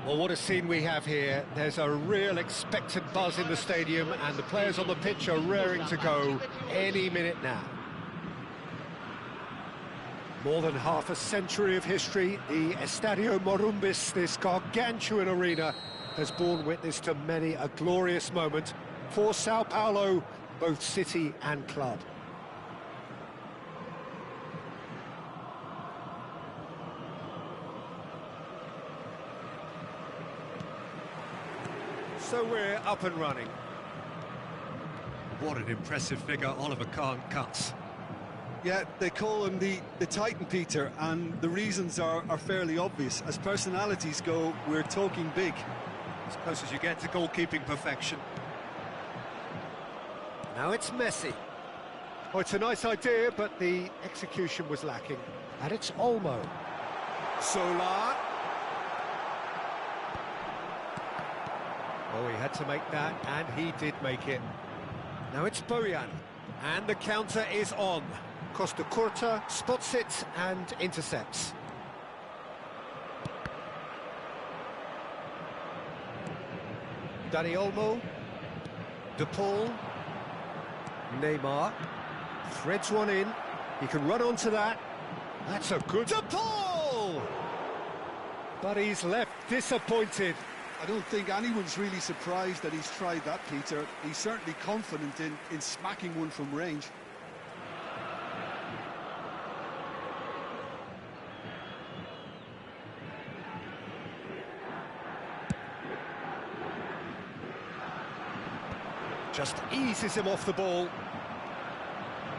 Well, what a scene we have here. There's a real expectant buzz in the stadium, and the players on the pitch are raring to go any minute now. More than half a century of history, the Estadio Morumbis, this gargantuan arena, has borne witness to many a glorious moment for Sao Paulo, both city and club. So we're up and running. What an impressive figure Oliver Kahn cuts. Yeah, they call him the Titan, Peter, and the reasons are fairly obvious. As personalities go, we're talking big. As close as you get to goalkeeping perfection. Now it's Messi. Oh, it's a nice idea, but the execution was lacking. And it's Olmo. Solar. Oh, he had to make that, and he did make it. Now it's Bojan, and the counter is on. Costa Curta spots it and intercepts. Dani Olmo, De Paul, Neymar, threads one in. He can run onto that. That's a good... De Paul! But he's left disappointed. I don't think anyone's really surprised that he's tried that, Peter. He's certainly confident in smacking one from range. Just eases him off the ball.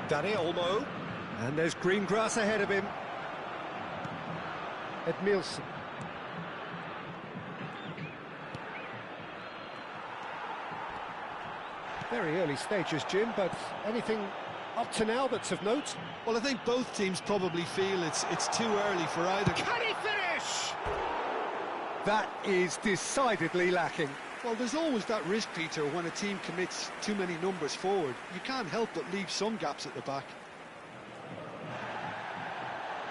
Dani Olmo. And there's green grass ahead of him. Edmilson. Very early stages, Jim, but anything up to now that's of note? Well, I think both teams probably feel it's too early for either. Can he finish? That is decidedly lacking. Well, there's always that risk, Peter, when a team commits too many numbers forward. You can't help but leave some gaps at the back.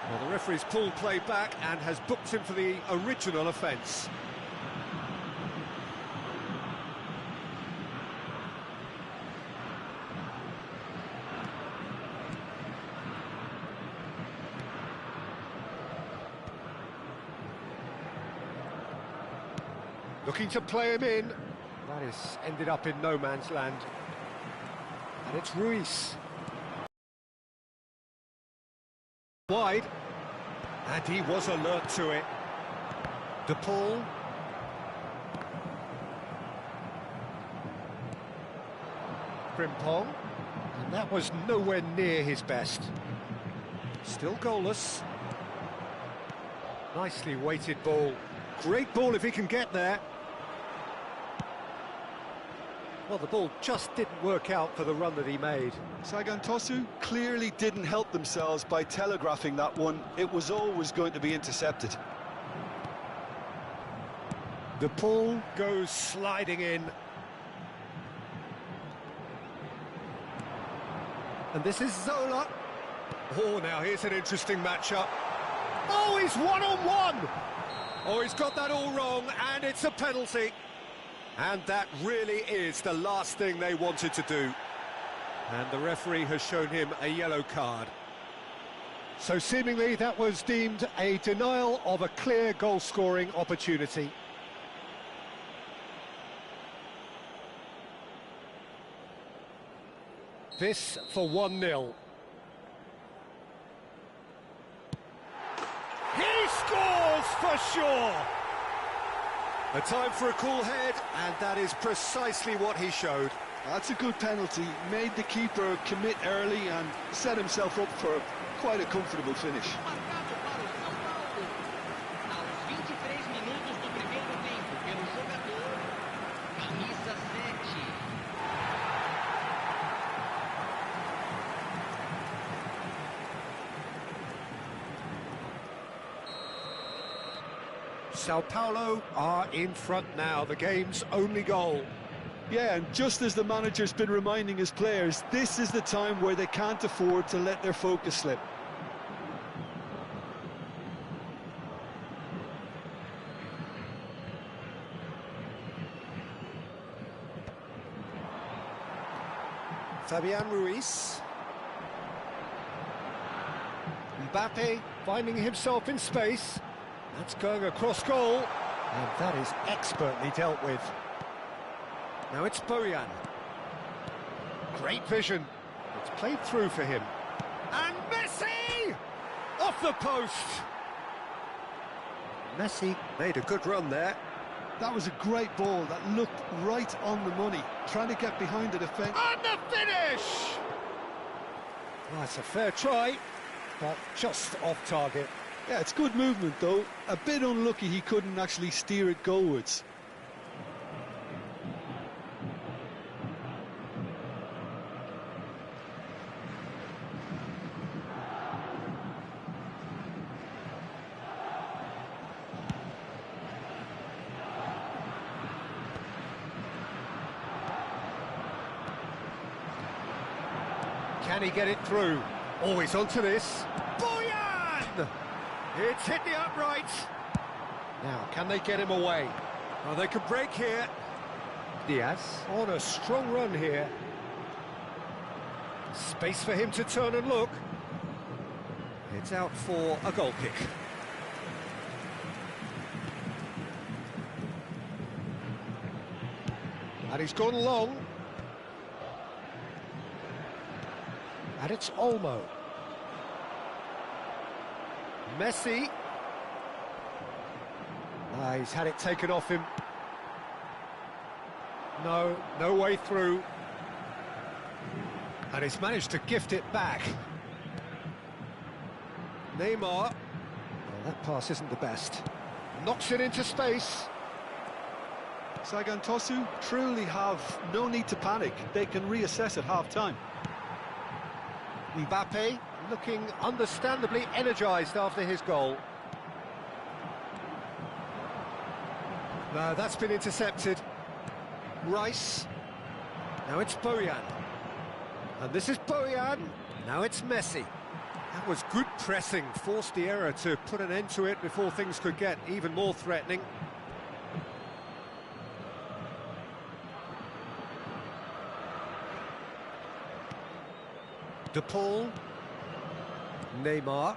Well, the referee's pulled play back and has booked him for the original offence. Looking to play him in. That has ended up in no man's land. And it's Ruiz. Wide. And he was alert to it. De Paul. Frimpong. And that was nowhere near his best. Still goalless. Nicely weighted ball. Great ball if he can get there. Well, the ball just didn't work out for the run that he made. Sagan Tosu clearly didn't help themselves by telegraphing that one. It was always going to be intercepted. De Paul goes sliding in. And this is Zola. Oh, now here's an interesting matchup. Oh, he's one-on-one! Oh, he's got that all wrong, and it's a penalty. And that really is the last thing they wanted to do. And the referee has shown him a yellow card. So seemingly that was deemed a denial of a clear goal-scoring opportunity. This for 1-0. He scores for sure! A time for a cool head, and that is precisely what he showed. That's a good penalty. Made the keeper commit early and set himself up for quite a comfortable finish. Sao Paulo are in front now, the game's only goal. Yeah, and just as the manager's been reminding his players, this is the time where they can't afford to let their focus slip. Fabian Ruiz. Mbappe finding himself in space. That's going across goal. And that is expertly dealt with. Now it's Bojan. Great vision. It's played through for him. And Messi! Off the post! Messi made a good run there. That was a great ball that looked right on the money, trying to get behind the defence. And the finish! Well, that's a fair try, but just off target. Yeah, it's good movement though. A bit unlucky he couldn't actually steer it goalwards. Can he get it through? Always onto this. Bojan! It's hit the upright. Now, can they get him away? Well, they could break here. Diaz on a strong run here. Space for him to turn and look. It's out for a goal kick. And he's gone long. And it's Olmo. Messi. He's had it taken off him. No way through. And he's managed to gift it back. Neymar. Well, that pass isn't the best. Knocks it into space. Sagan Tosu truly have no need to panic. They can reassess at half-time. Mbappe looking understandably energised after his goal. No, that's been intercepted. Rice. Now it's Bojan. And this is Bojan. Now it's Messi. That was good pressing, forced the error to put an end to it before things could get even more threatening. De Paul. Neymar.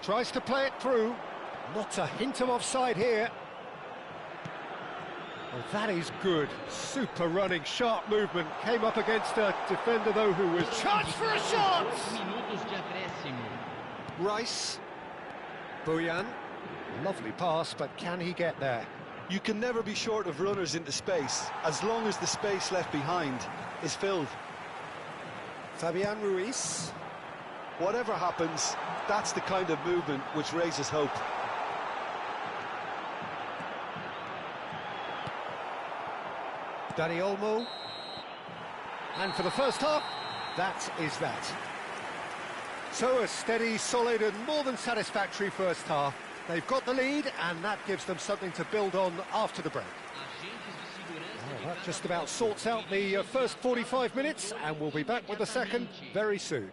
Tries to play it through. Not a hint of offside here. Well, that is good. Super running, sharp movement. Came up against a defender, though, who was... Chance for a shot! Rice. Bojan. Lovely pass, but can he get there? You can never be short of runners into space, as long as the space left behind is filled. Fabian Ruiz. Whatever happens, that's the kind of movement which raises hope. Dani Olmo. And for the first half, that is that. So a steady, solid and more than satisfactory first half. They've got the lead, and that gives them something to build on after the break. Well, that just about sorts out the first 45 minutes, and we'll be back with the second very soon.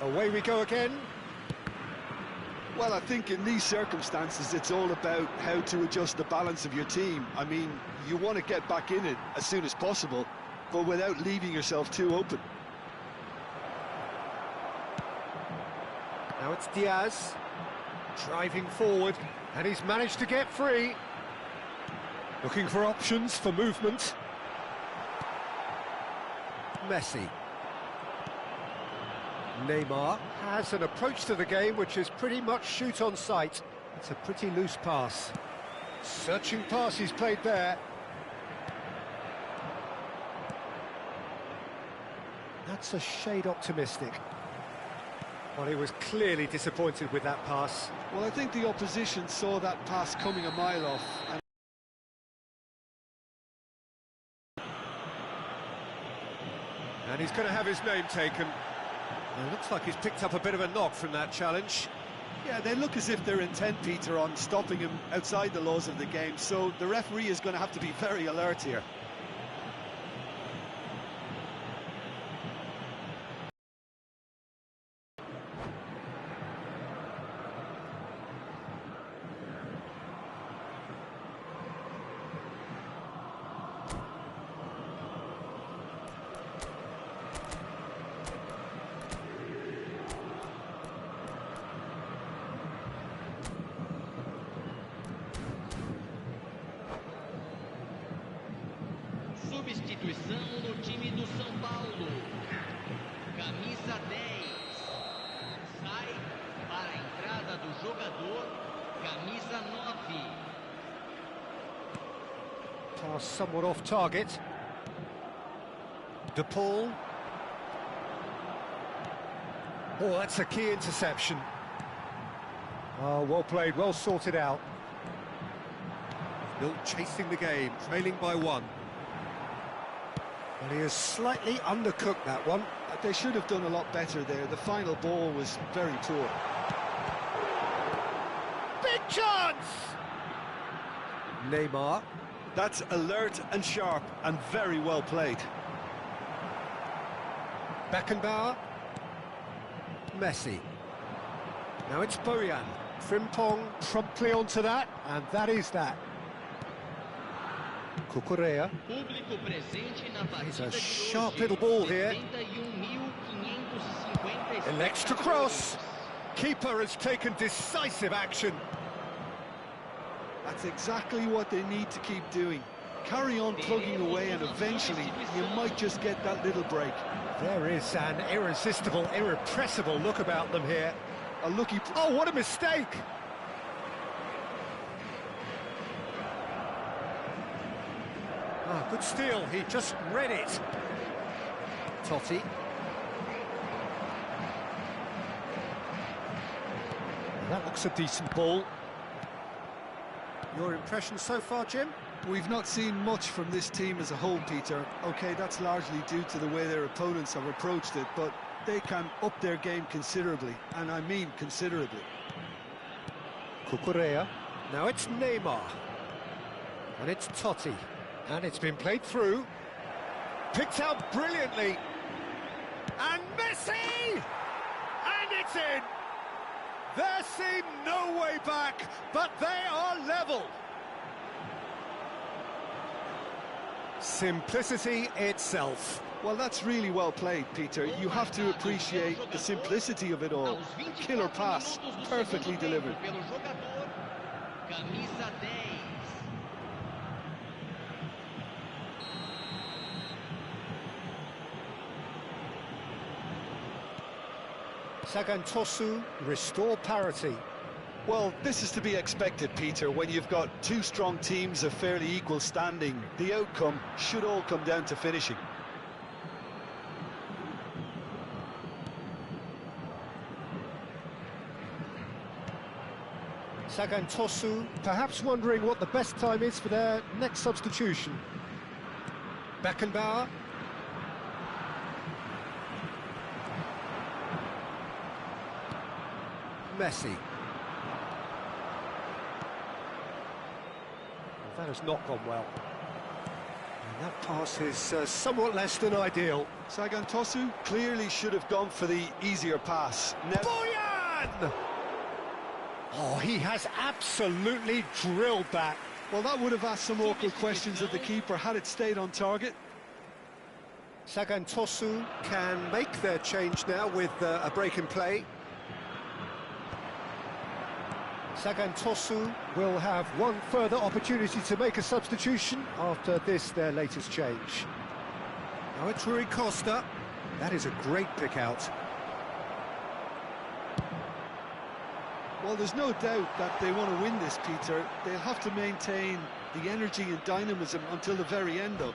Away we go again. Well, I think in these circumstances, it's all about how to adjust the balance of your team. I mean, you want to get back in it as soon as possible, but without leaving yourself too open. Now it's Diaz, driving forward, and he's managed to get free. Looking for options for movement. Messi. Neymar has an approach to the game which is pretty much shoot on sight. It's a pretty loose pass. Searching pass he's played there. That's a shade optimistic. Well, he was clearly disappointed with that pass. Well, I think the opposition saw that pass coming a mile off. And he's going to have his name taken. It looks like he's picked up a bit of a knock from that challenge. Yeah, they look as if they're intent, Peter, on stopping him outside the laws of the game, so the referee is going to have to be very alert here. Substituição no time do São Paulo. Camisa 10. Sai para a entrada do jogador. Camisa 9. Pass somewhat off target. De Paul. Oh, that's a key interception. Oh, well played, well sorted out. Still chasing the game, trailing by 1. Well, he has slightly undercooked that one. They should have done a lot better there. The final ball was very poor. Big chance! Neymar. That's alert and sharp and very well played. Beckenbauer. Messi. Now it's Bojan. Frimpong promptly onto that, and that is that. Cucurella. He's a sharp little ball here. An extra cross. Keeper has taken decisive action. That's exactly what they need to keep doing. Carry on plugging away and eventually you might just get that little break. There is an irresistible, irrepressible look about them here. A lucky... Oh, what a mistake! Ah, good steal, he just read it. Totti. That looks a decent ball. Your impression so far, Jim? We've not seen much from this team as a whole, Peter. OK, that's largely due to the way their opponents have approached it, but they can up their game considerably, and I mean considerably. Cucurella. Now it's Neymar. And it's Totti. And it's been played through. Picked out brilliantly. And Messi! And it's in! There seemed no way back, but they are level. Simplicity itself. Well, that's really well played, Peter. You have to appreciate the simplicity of it all. Killer pass, perfectly delivered. Sagantosu restore parity. Well, this is to be expected, Peter. When you've got two strong teams of fairly equal standing, the outcome should all come down to finishing. Sagantosu perhaps wondering what the best time is for their next substitution. Beckenbauer. Messi. That has not gone well. And that pass is somewhat less than ideal. Sagantosu clearly should have gone for the easier pass. Bojan! Oh, he has absolutely drilled that. Well, that would have asked some awkward questions of the keeper had it stayed on target. Sagantosu can make their change now with a break in play. Sagantosu will have one further opportunity to make a substitution after this, their latest change. Now it's Rui Costa. That is a great pick out. Well, there's no doubt that they want to win this, Peter. They'll have to maintain the energy and dynamism until the very end, though.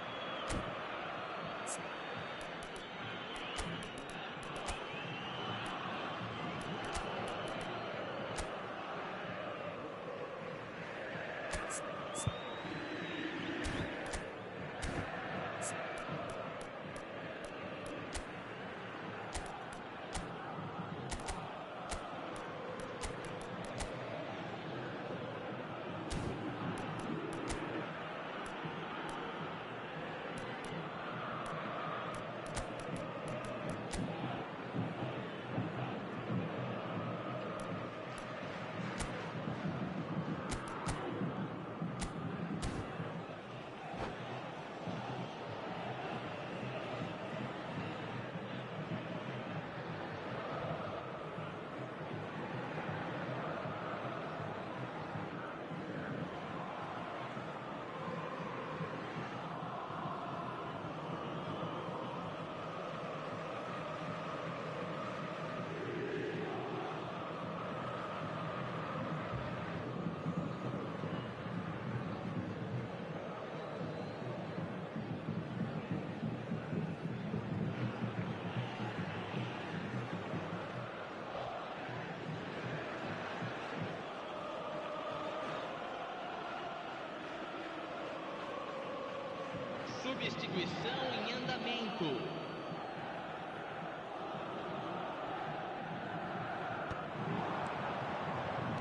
Substituição em andamento.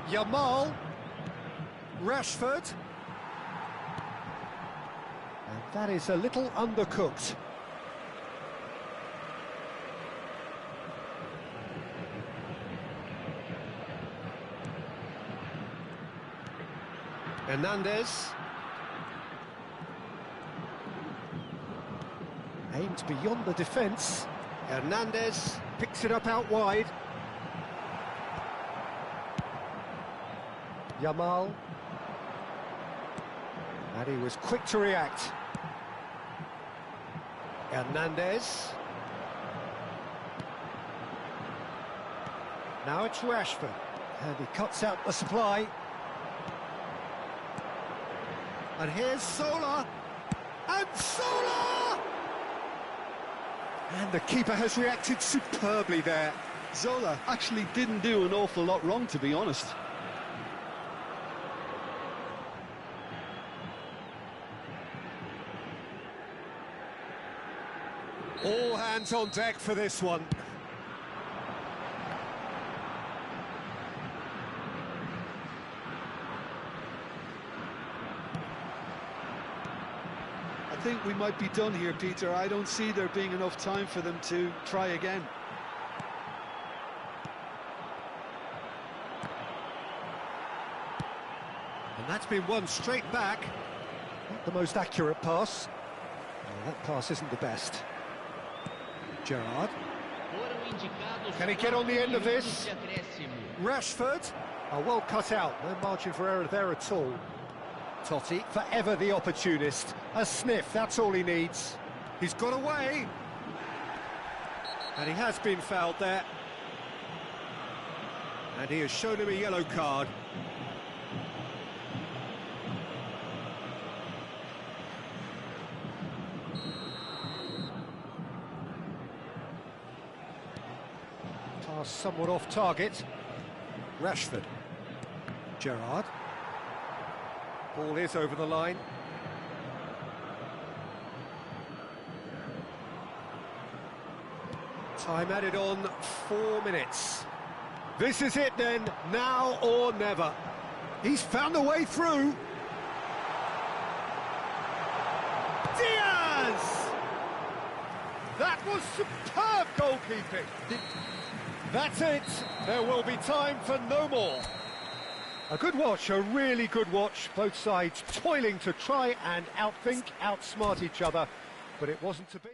Yamal, Rashford, and that is a little undercooked. Hernandez. Aimed beyond the defence. Hernandez picks it up out wide. Yamal. And he was quick to react. Hernandez. Now it's Rashford. And he cuts out the supply. And here's Zola. And Zola! And the keeper has reacted superbly there. Zola actually didn't do an awful lot wrong, to be honest. All hands on deck for this one. I think we might be done here, Peter. I don't see there being enough time for them to try again. And that's been won straight back. Not the most accurate pass. No, that pass isn't the best. Gerrard. Can he get on the end of this? Rashford. Oh, well cut out. No margin for error there at all. Totti, forever the opportunist. A sniff, that's all he needs. He's got away. And he has been fouled there. And he has shown him a yellow card. Pass somewhat off target. Rashford. Gerrard. Ball is over the line. Time added on, 4 minutes. This is it then, now or never. He's found a way through. Diaz! That was superb goalkeeping. That's it. There will be time for no more. A good watch, a really good watch. Both sides toiling to try and outthink, outsmart each other, but it wasn't to be.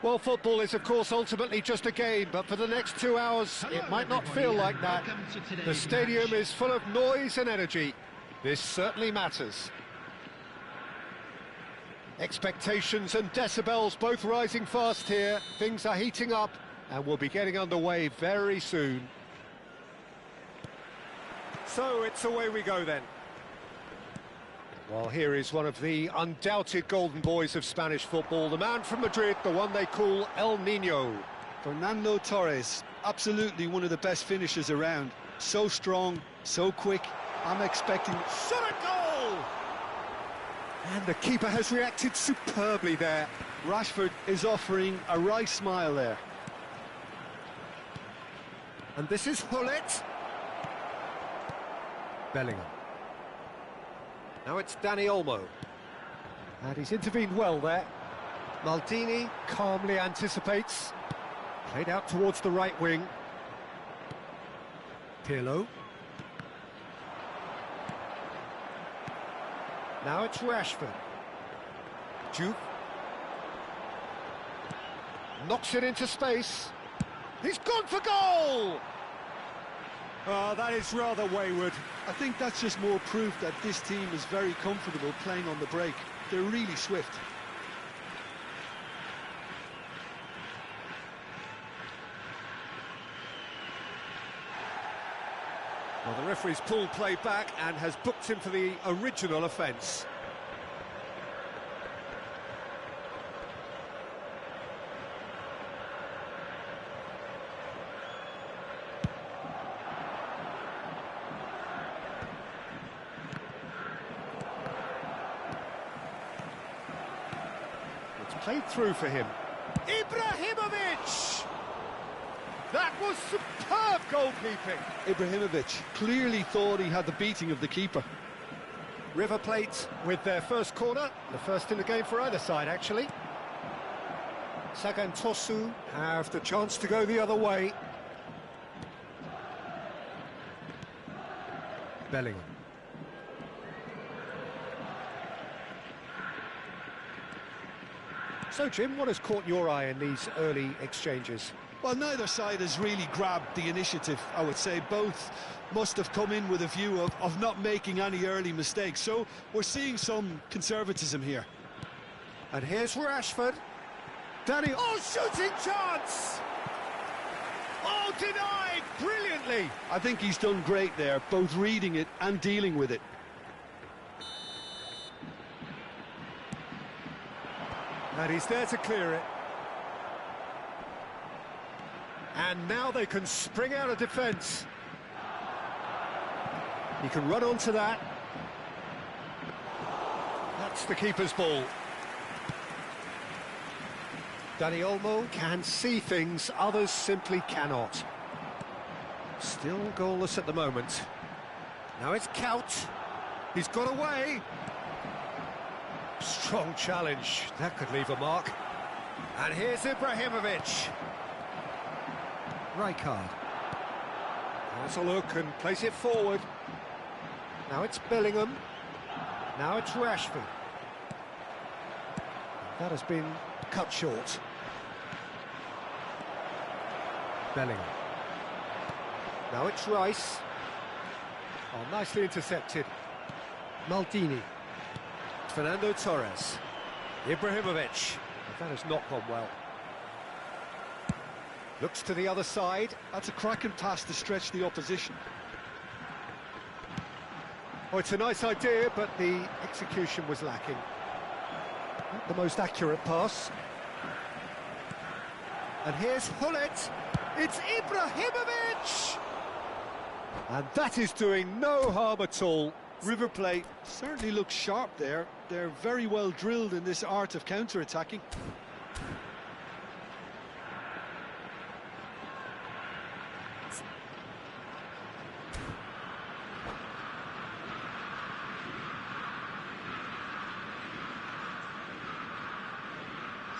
Well, football is, of course, ultimately just a game, but for the next 2 hours, it might not feel like that. The stadium is full of noise and energy. This certainly matters. Expectations and decibels both rising fast here. Things are heating up, and we'll be getting underway very soon. So it's away we go then. Well, here is one of the undoubted golden boys of Spanish football, the man from Madrid, the one they call El Niño. Fernando Torres, absolutely one of the best finishers around. So strong, so quick. I'm expecting... Shot a goal! And the keeper has reacted superbly there. Rashford is offering a right smile there. And this is Hullet. Bellingham. Now it's Dani Olmo. And he's intervened well there. Maldini calmly anticipates. Played out towards the right wing. Pirlo. Now it's Rashford. Juve. Knocks it into space. He's gone for goal! Oh, that is rather wayward. I think that's just more proof that this team is very comfortable playing on the break. They're really swift. Well, the referee's pulled play back and has booked him for the original offence. Played through for him. Ibrahimovic! That was superb goalkeeping. Ibrahimovic clearly thought he had the beating of the keeper. River Plate with their first corner, the first in the game for either side, actually. Sagantosu have the chance to go the other way. Bellingham. So, Jim, what has caught your eye in these early exchanges? Well, neither side has really grabbed the initiative, I would say. Both must have come in with a view of not making any early mistakes. So we're seeing some conservatism here. And here's Rashford. Danny, oh, shooting chance! Oh, denied brilliantly! I think he's done great there, both reading it and dealing with it. And he's there to clear it. And now they can spring out of defence. He can run onto that. That's the keeper's ball. Dani Olmo can see things others simply cannot. Still goalless at the moment. Now it's Kaut. He's got away. Strong challenge. That could leave a mark. And here's Ibrahimovic. Rijkaard. Has a look and plays it forward. Now it's Bellingham. Now it's Rashford. That has been cut short. Bellingham. Now it's Rice. Oh, nicely intercepted. Maldini. Fernando Torres. Ibrahimovic. That has not gone well. Looks to the other side. That's a cracking pass to stretch the opposition. Oh, it's a nice idea, but the execution was lacking. Not the most accurate pass. And here's Hullet. It's Ibrahimovic! And that is doing no harm at all. River Plate certainly looks sharp there. They're very well drilled in this art of counter-attacking.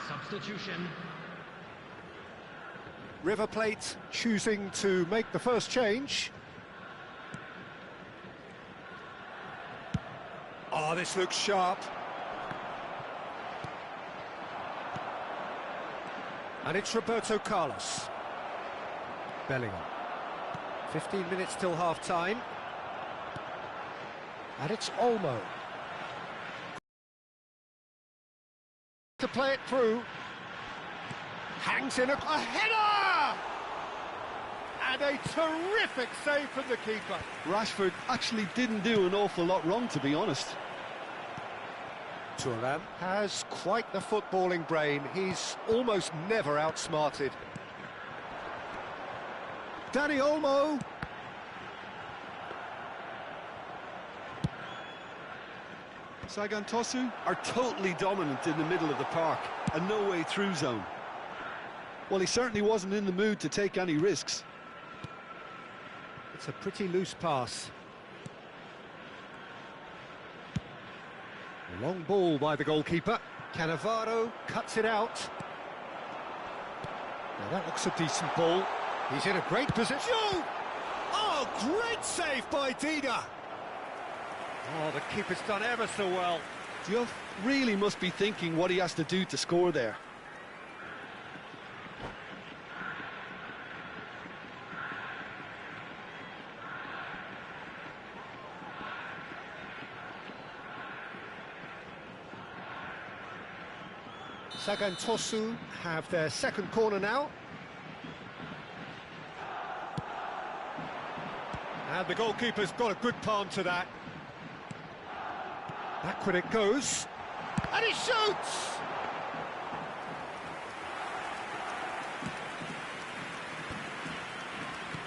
Substitution. River Plate choosing to make the first change. Oh, this looks sharp. And it's Roberto Carlos. Bellingham. 15 minutes till half-time. And it's Olmo. To play it through. Hangs in a header! And a terrific save from the keeper. Rashford actually didn't do an awful lot wrong, to be honest. Thuram has quite the footballing brain. He's almost never outsmarted. Dani Olmo. Sagan Tosu are totally dominant in the middle of the park, a no-way through zone. Well, he certainly wasn't in the mood to take any risks. It's a pretty loose pass. A long ball by the goalkeeper. Cannavaro cuts it out. Now that looks a decent ball. He's in a great position. Oh, great save by Dida. Oh, the keeper's done ever so well. Diouf really must be thinking what he has to do to score there. Sagan Tosu have their second corner now. And the goalkeeper's got a good palm to that. Backward it goes. And he shoots!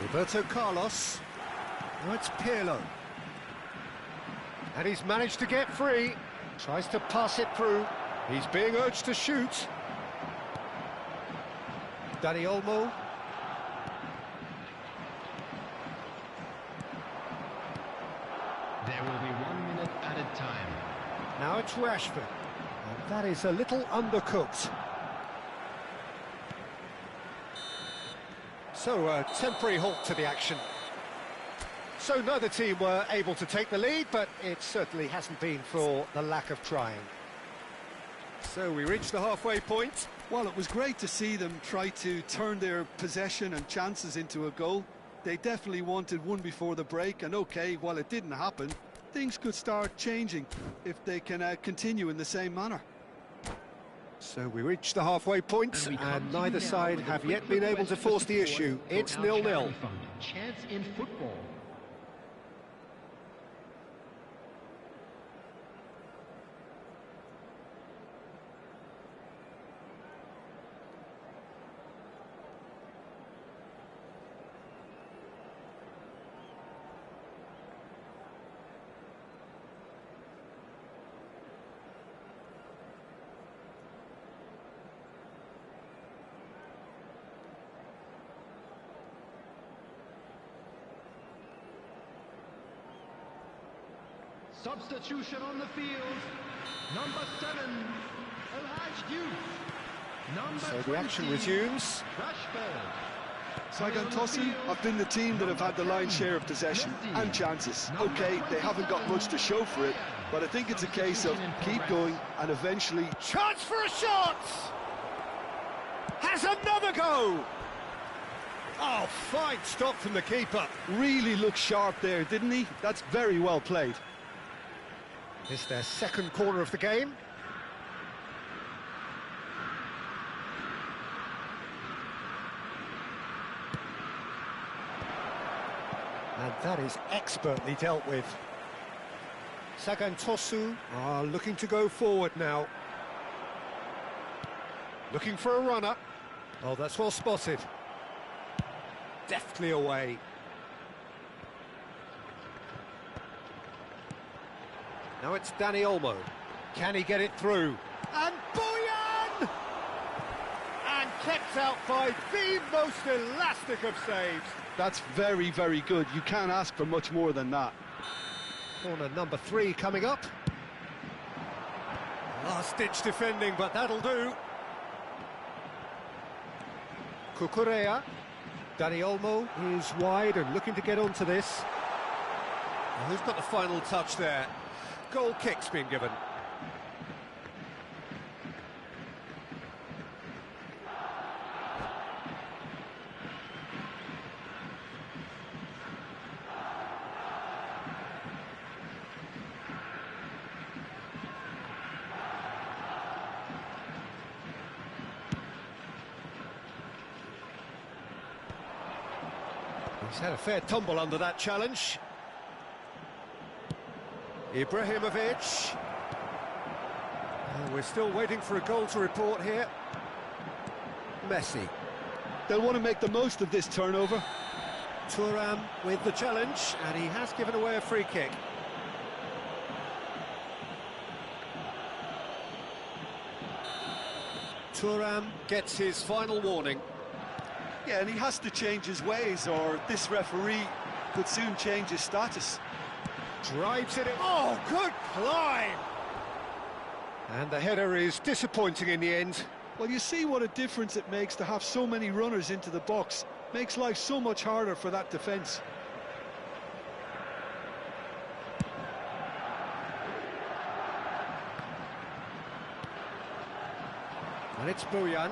Roberto Carlos. Now it's Pirlo. And he's managed to get free. Tries to pass it through. He's being urged to shoot. Dani Olmo. There will be 1 minute added time. Now it's Rashford. And that is a little undercooked. So a temporary halt to the action. So neither team were able to take the lead, but it certainly hasn't been for the lack of trying. So we reached the halfway point. Well, it was great to see them try to turn their possession and chances into a goal. They definitely wanted one before the break, and okay, while it didn't happen, things could start changing if they can continue in the same manner. So we reached the halfway point, and neither side have yet been able to force the issue. It's 0-0. Chance in football. Substitution on the field. Number 7, El Hadj Diouf. Number So the 20, action resumes. Rashford. Sagan Tosu have been the team that have had the lion's share of possession and chances. Okay, they haven't got much to show for it, but I think it's a case of keep going and eventually... Chance for a shot! Has another go! Oh, fine stop from the keeper. Really looked sharp there, didn't he? That's very well played. It's their second corner of the game. And that is expertly dealt with. Sagan Tosu are looking to go forward now. Looking for a runner. Oh, that's well spotted. Deftly away. Now it's Dani Olmo. Can he get it through? And Boyan! And kept out by the most elastic of saves. That's very, very good. You can't ask for much more than that. Corner number 3 coming up. Last-ditch defending, but that'll do. Cucurella. Dani Olmo is wide and looking to get onto this. Well, who's got the final touch there? Goal kick's been given. He's had a fair tumble under that challenge. Ibrahimovic. Oh, we're still waiting for a goal to report here. Messi. They'll want to make the most of this turnover. Thuram with the challenge, and he has given away a free kick. Thuram gets his final warning. Yeah, and he has to change his ways, or this referee could soon change his status. Drives it in. Oh, good climb! And the header is disappointing in the end. Well, you see what a difference it makes to have so many runners into the box. Makes life so much harder for that defence. And it's Bojan.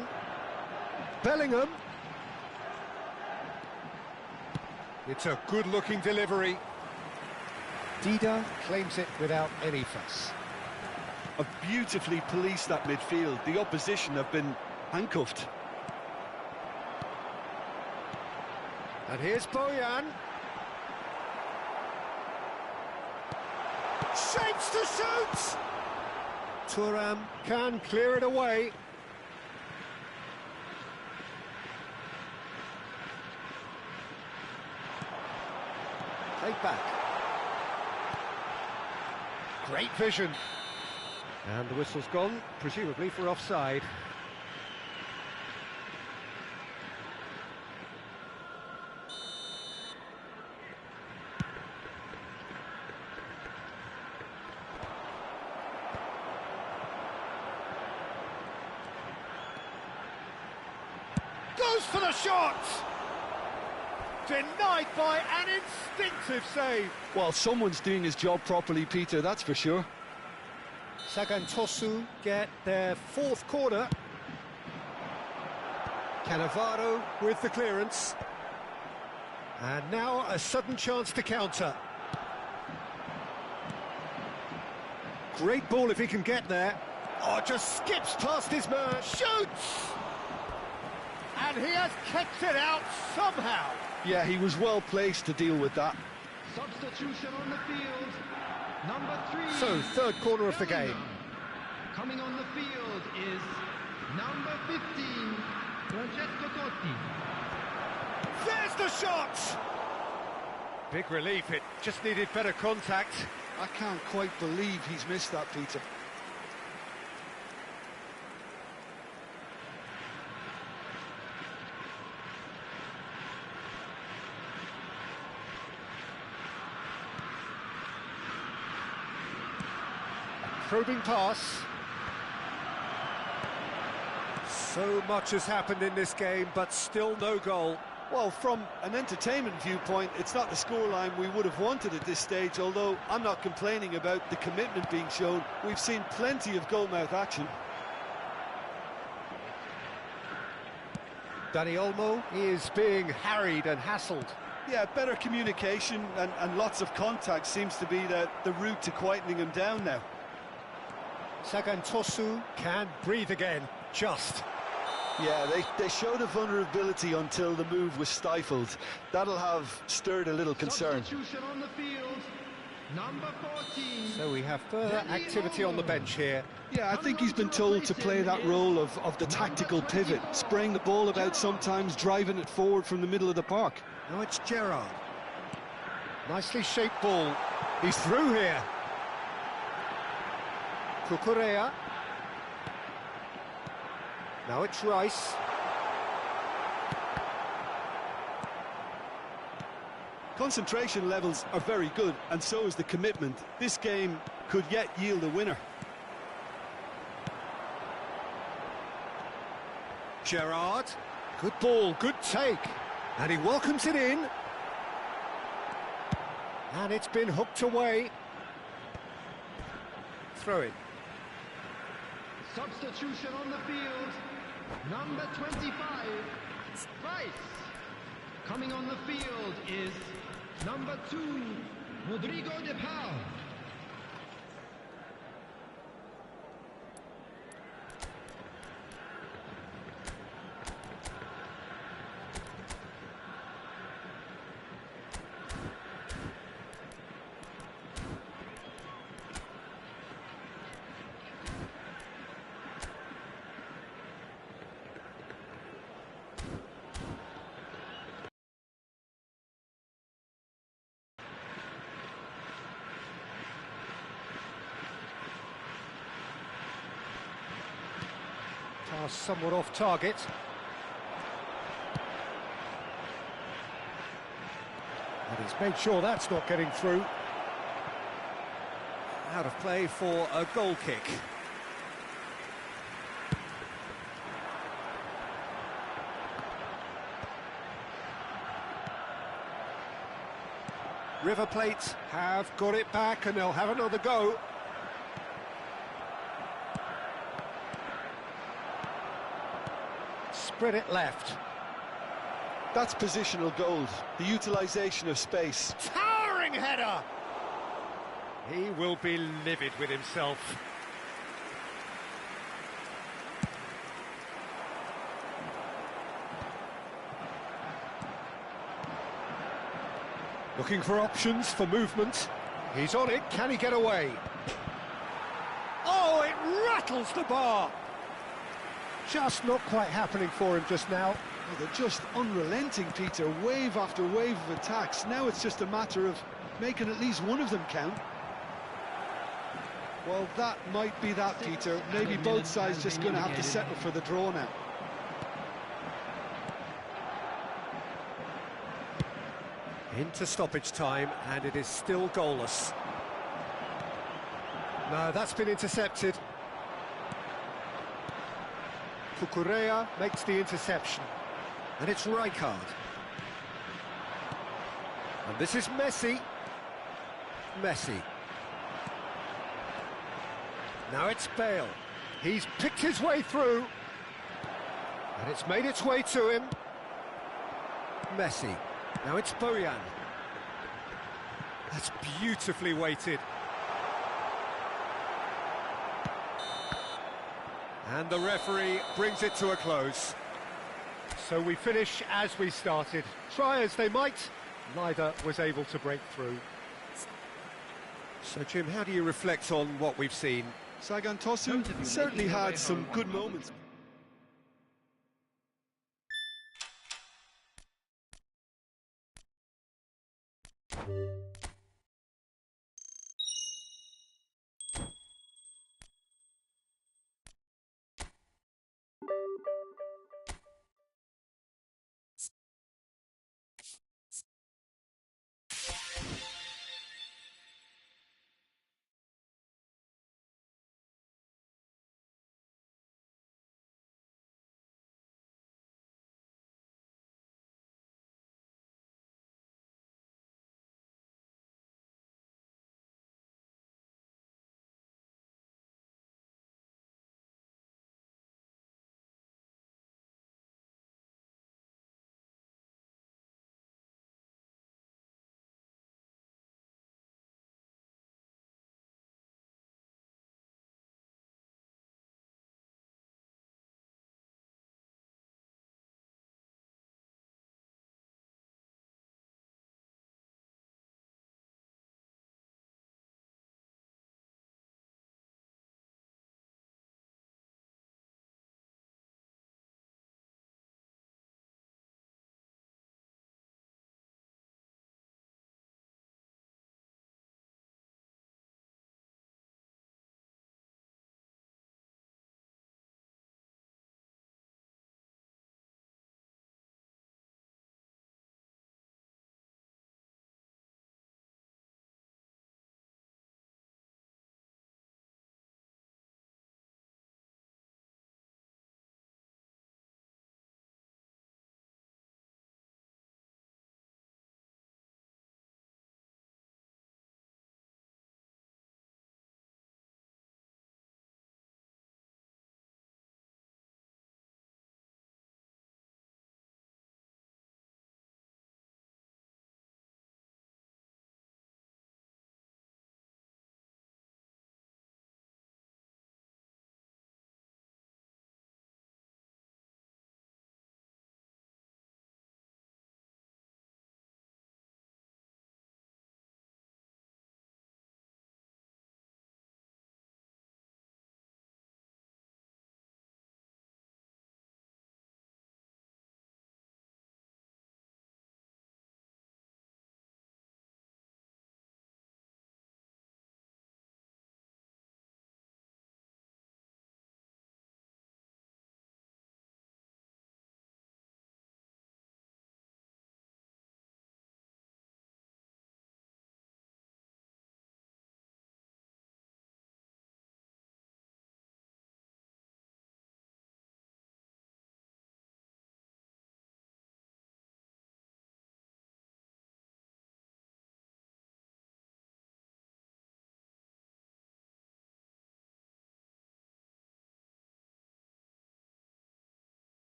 Bellingham. It's a good-looking delivery. Dida claims it without any fuss. Have beautifully policed that midfield. The opposition have been handcuffed. And here's Bojan. Shapes to shoot! Thuram can clear it away. Played back. Great vision. And the whistle's gone, presumably for offside. Goes for the shot! Denied by an instinctive save. Well, someone's doing his job properly, Peter, that's for sure. Sagantosu get their fourth corner. Cannavaro with the clearance. And now a sudden chance to counter. Great ball if he can get there. Oh, just skips past his man. Shoots! And he has kept it out somehow. Yeah, he was well placed to deal with that. Substitution on the field. Number 3. So, third corner of the game. Coming on the field is number 15, Francesco Totti. There's the shot! Big relief, it just needed better contact. I can't quite believe he's missed that, Peter. Probing pass. So much has happened in this game, but still no goal. Well, from an entertainment viewpoint, it's not the scoreline we would have wanted at this stage, although I'm not complaining about the commitment being shown. We've seen plenty of goalmouth action. Dani Olmo is being harried and hassled. Yeah, better communication and lots of contact seems to be the route to quietening him down now. Sagantosu can breathe again, just. Yeah, they showed a vulnerability until the move was stifled. That'll have stirred a little concern. Substitution on the field. Number 14. So we have further activity on the bench here. Yeah, I think he's been told to play that role of the tactical pivot, spraying the ball about sometimes, driving it forward from the middle of the park. Now it's Gerrard. Nicely shaped ball. He's through here. Cucurella. Now it's Rice. Concentration levels are very good, and so is the commitment. This game could yet yield a winner. Gerrard. Good ball, good take. And he welcomes it in. And it's been hooked away. Throw it. Substitution on the field. Number 25, Rice. Coming on the field is number 2, Rodrigo de Paul. somewhat off target. And he's made sure that's not getting through. Out of play for a goal kick. River Plate have got it back and they'll have another go. Spread it left. That's positional gold, the utilisation of space. Towering header! He will be livid with himself. Looking for options for movement. He's on it, can he get away? Oh, it rattles the bar! Just not quite happening for him just now. Oh, they're just unrelenting, Peter, wave after wave of attacks. Now it's just a matter of making at least one of them count. Well, that might be that, Peter. Maybe both sides just going to have to settle for the draw now. Into stoppage time, and it is still goalless. No, that's been intercepted. Cucurella makes the interception. And it's Rijkaard. And this is Messi. Messi. Now it's Bale. He's picked his way through. And it's made its way to him. Messi. Now it's Bojan. That's beautifully weighted. And the referee brings it to a close. So we finish as we started. Try as they might, neither was able to break through. So, Jim, how do you reflect on what we've seen? Sagan Tosu certainly had some good moments.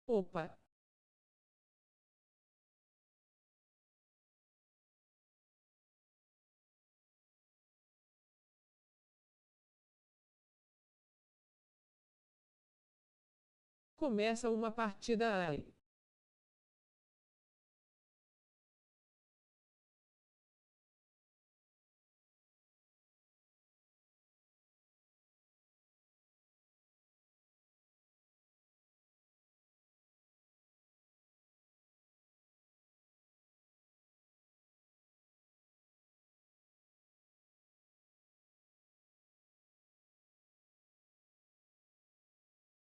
Opa! Começa uma partida AI.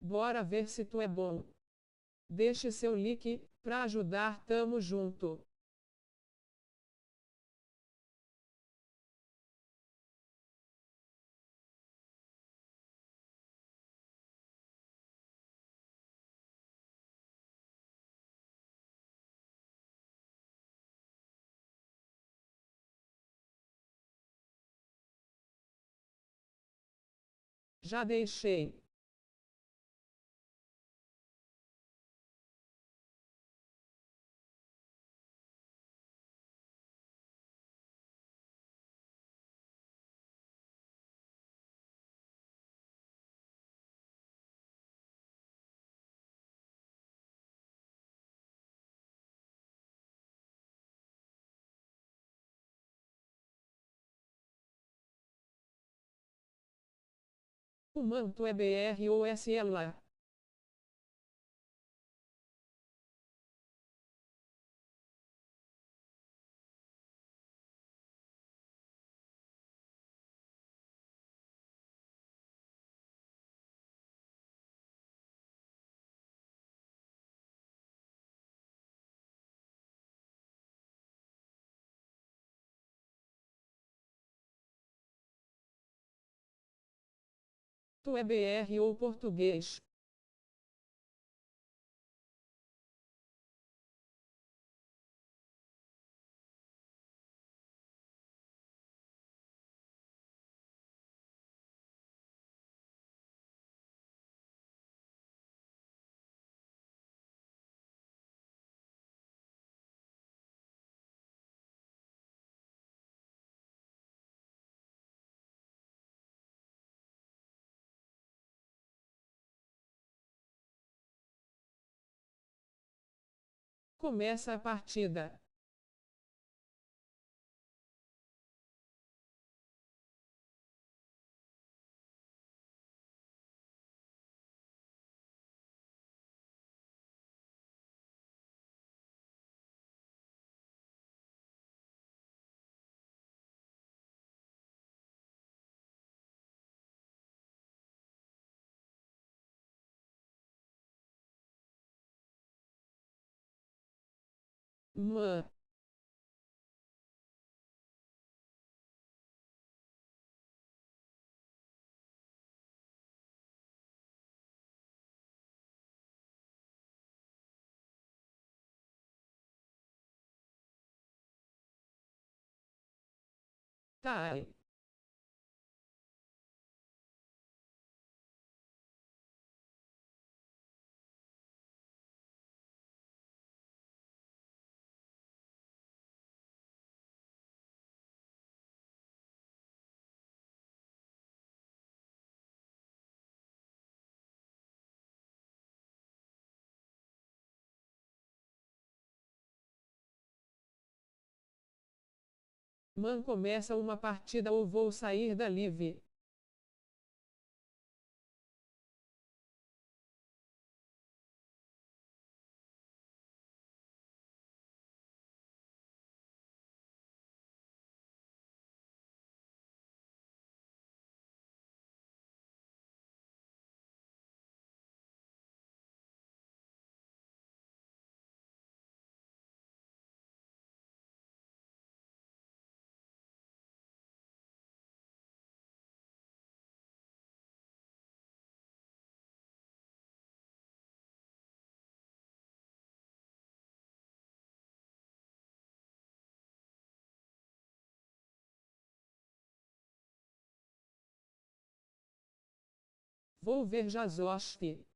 Bora ver se tu é bom. Deixe seu like, pra ajudar, tamo junto. Já deixei. O manto é BR ou SLA? Tu é BR ou português? Começa a partida. Mã. Tá. Man começa uma partida ou vou sair da live. Vou ver Jazoste.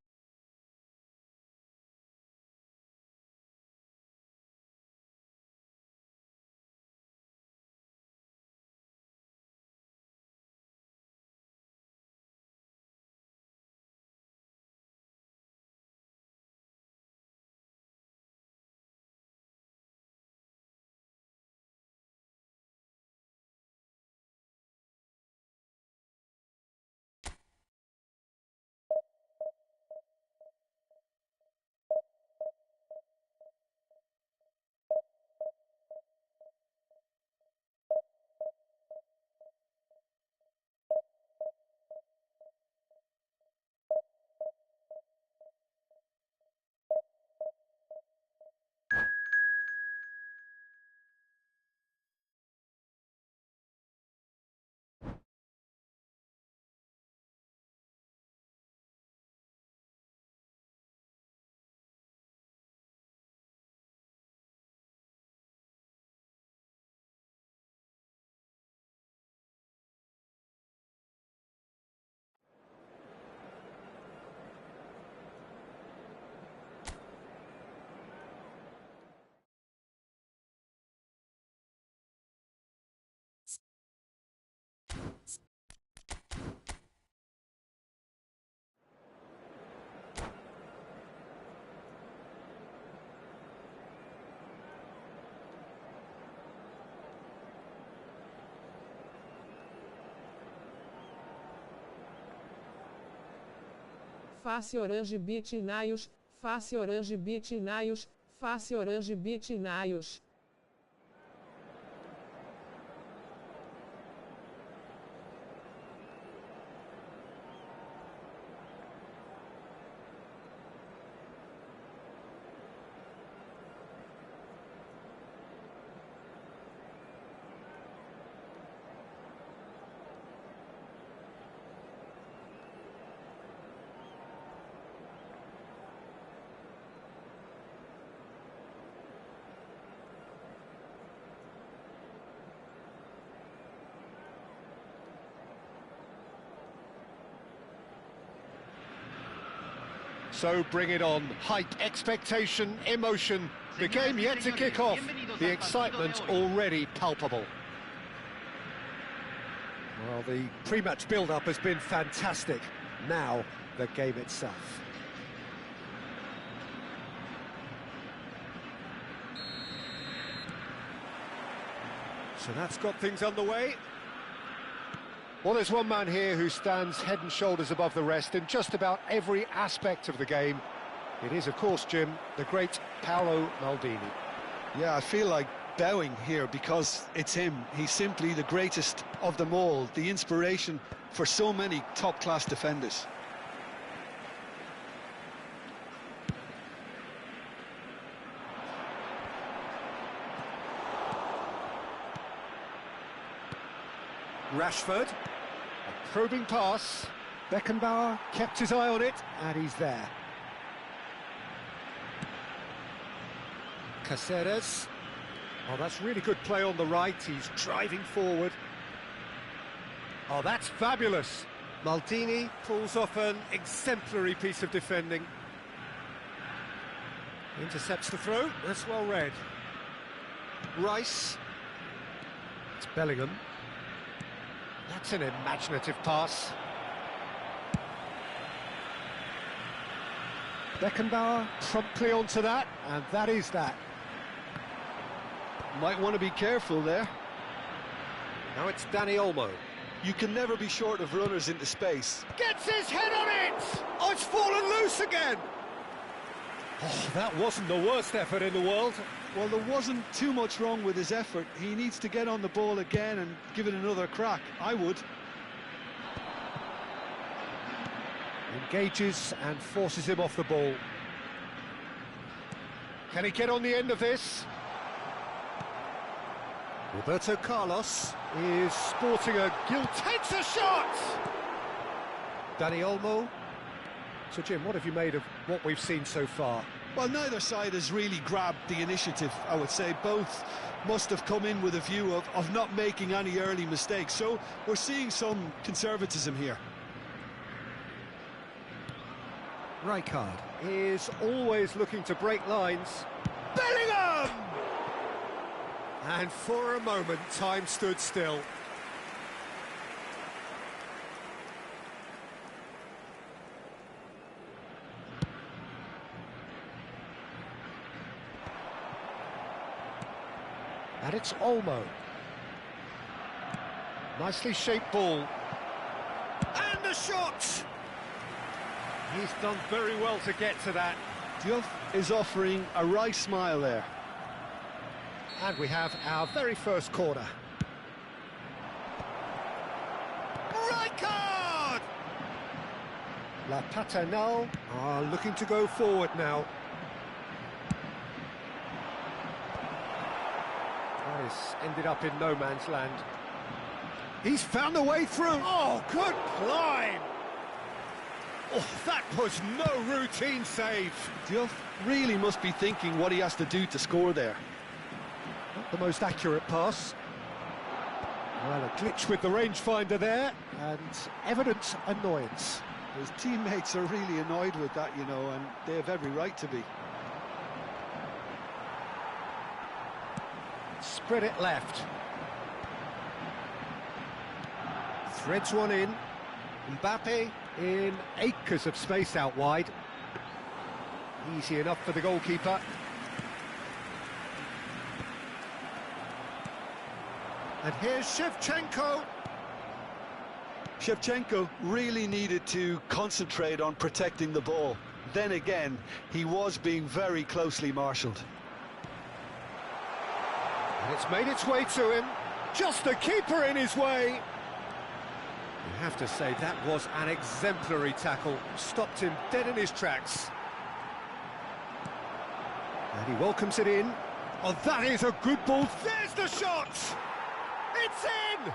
face orange bitnaios, face orange bitnaios, face orange bitnaios. So bring it on. Hype, expectation, emotion. The game yet to kick off. The excitement already palpable. Well, the pre-match build-up has been fantastic. Now, the game itself. So that's got things underway. Well, there's one man here who stands head and shoulders above the rest in just about every aspect of the game. It is, of course, Jim, the great Paolo Maldini. Yeah, I feel like bowing here because it's him. He's simply the greatest of them all, the inspiration for so many top-class defenders. Rashford, a probing pass. Beckenbauer kept his eye on it, and he's there. Caceres. Oh, that's really good play on the right. He's driving forward. Oh, that's fabulous. Maldini pulls off an exemplary piece of defending. Intercepts the throw. That's well read. Rice. It's Bellingham. That's an imaginative pass. Beckenbauer promptly onto that, and that is that. Might want to be careful there. Now it's Dani Olmo. You can never be short of runners into space. Gets his head on it! Oh, it's fallen loose again! Oh, that wasn't the worst effort in the world. Well, there wasn't too much wrong with his effort. He needs to get on the ball again and give it another crack. I would. Engages and forces him off the ball. Can he get on the end of this? Roberto Carlos is sporting a gilt. Takes a shot! Dani Olmo. So, Jim, what have you made of what we've seen so far? Well, neither side has really grabbed the initiative, I would say. Both must have come in with a view of not making any early mistakes. So we're seeing some conservatism here. Rijkaard is always looking to break lines. Bellingham! And for a moment, time stood still. And it's Olmo. Nicely shaped ball. And the shot! He's done very well to get to that. Diouf is offering a right smile there. And we have our very first corner. Rijkaard! La Paternal are looking to go forward now. That has ended up in no man's land. He's found a way through. Oh, good climb! Oh, that was no routine save. Diouf really must be thinking what he has to do to score there. Not the most accurate pass. Well, a glitch with the rangefinder there, and evident annoyance. His teammates are really annoyed with that, you know, and they have every right to be. Spread it left. Threads one in. Mbappe in acres of space out wide. Easy enough for the goalkeeper. And here's Shevchenko. Shevchenko really needed to concentrate on protecting the ball. Then again, he was being very closely marshalled. And it's made its way to him. Just the keeper in his way. You have to say that was an exemplary tackle. Stopped him dead in his tracks. And he welcomes it in. Oh, that is a good ball. There's the shot! It's in!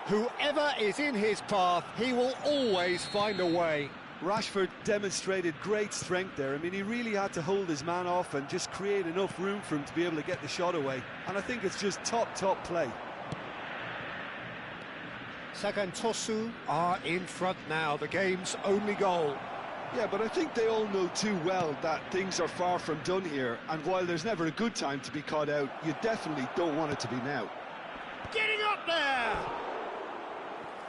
Whoever is in his path, he will always find a way. Rashford demonstrated great strength there. I mean, he really had to hold his man off and just create enough room for him to be able to get the shot away. And I think it's just top play. Sagan Tosu are in front now, the game's only goal. Yeah, but I think they all know too well that things are far from done here. And while there's never a good time to be caught out, you definitely don't want it to be now. Getting up there!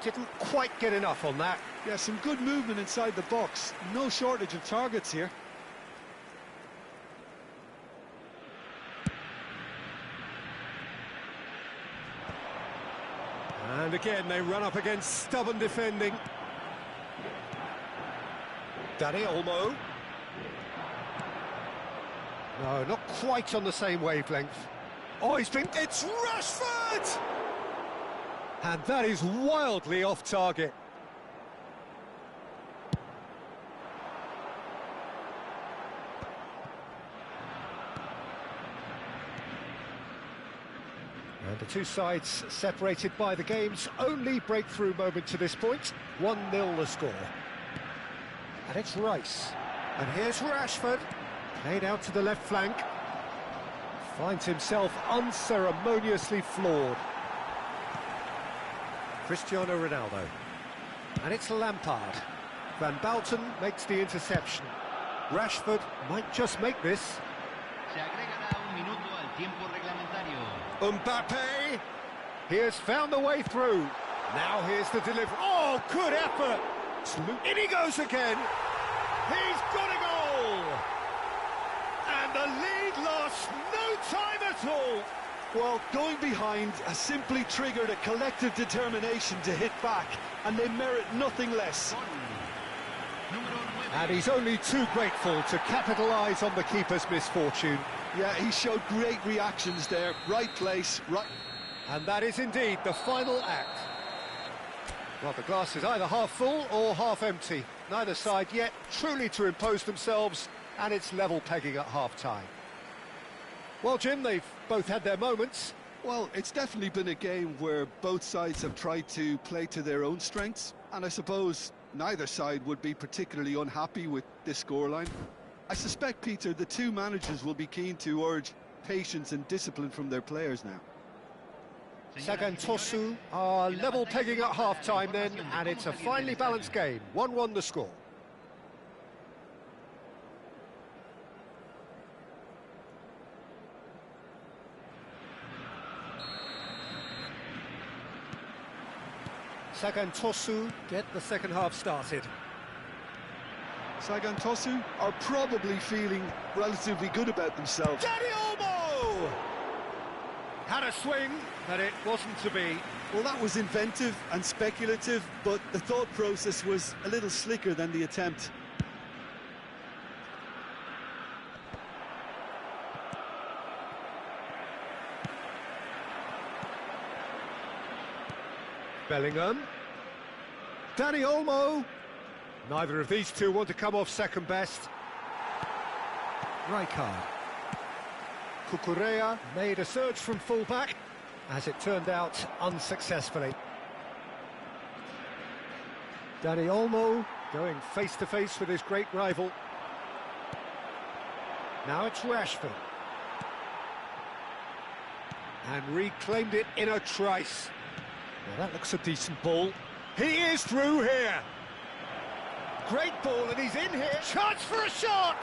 Didn't quite get enough on that. Yeah, some good movement inside the box. No shortage of targets here. And again, they run up against stubborn defending. Dani Olmo. No, not quite on the same wavelength. Oh, it's Rashford! And that is wildly off target. And the two sides separated by the game's only breakthrough moment to this point. 1-0 the score. And it's Rice. And here's Rashford. Played out to the left flank. Finds himself unceremoniously floored. Cristiano Ronaldo. And it's Lampard. Van Bouten makes the interception. Rashford might just make this. Se agregará un minuto al tiempo reglamentario. Mbappe. He has found the way through. Now here's the delivery. Oh, good effort. In he goes again. He's got a goal. And the lead lost no time at all. Well, going behind has simply triggered a collective determination to hit back, and they merit nothing less. And he's only too grateful to capitalise on the keeper's misfortune. Yeah, he showed great reactions there. Right place, right... And that is indeed the final act. Well, the glass is either half full or half empty. Neither side yet truly to impose themselves, and it's level pegging at half-time. Well, Jim, they've both had their moments. Well, it's definitely been a game where both sides have tried to play to their own strengths, and I suppose neither side would be particularly unhappy with this scoreline. I suspect, Peter, the two managers will be keen to urge patience and discipline from their players now. Sagan Tosu are level pegging at half-time then, and it's a finely balanced game. 1-1 the score. Sagan Tosu get the second half started. Sagan Tosu are probably feeling relatively good about themselves. Dani Olmo! Had a swing, but it wasn't to be. Well, that was inventive and speculative, but the thought process was a little slicker than the attempt. Bellingham. Dani Olmo. Neither of these two want to come off second best. Rijkaard. Cucurella made a surge from full-back, as it turned out unsuccessfully. Dani Olmo going face-to-face with his great rival. Now it's Rashford. And reclaimed it in a trice. Well, that looks a decent ball. He is through here. Great ball, and he's in here. Chance for a shot!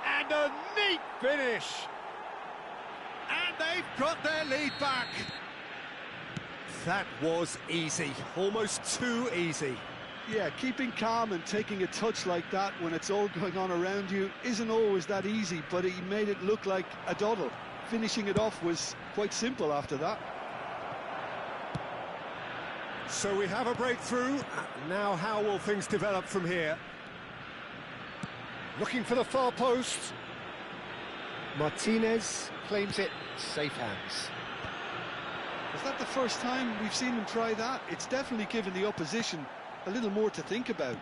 And a neat finish. And they've got their lead back. That was easy, almost too easy. Yeah, keeping calm and taking a touch like that when it's all going on around you isn't always that easy, but he made it look like a doddle. Finishing it off was quite simple after that. So we have a breakthrough. Now how will things develop from here? Looking for the far post. Martinez claims it. Safe hands. Is that the first time we've seen him try that? It's definitely given the opposition a little more to think about.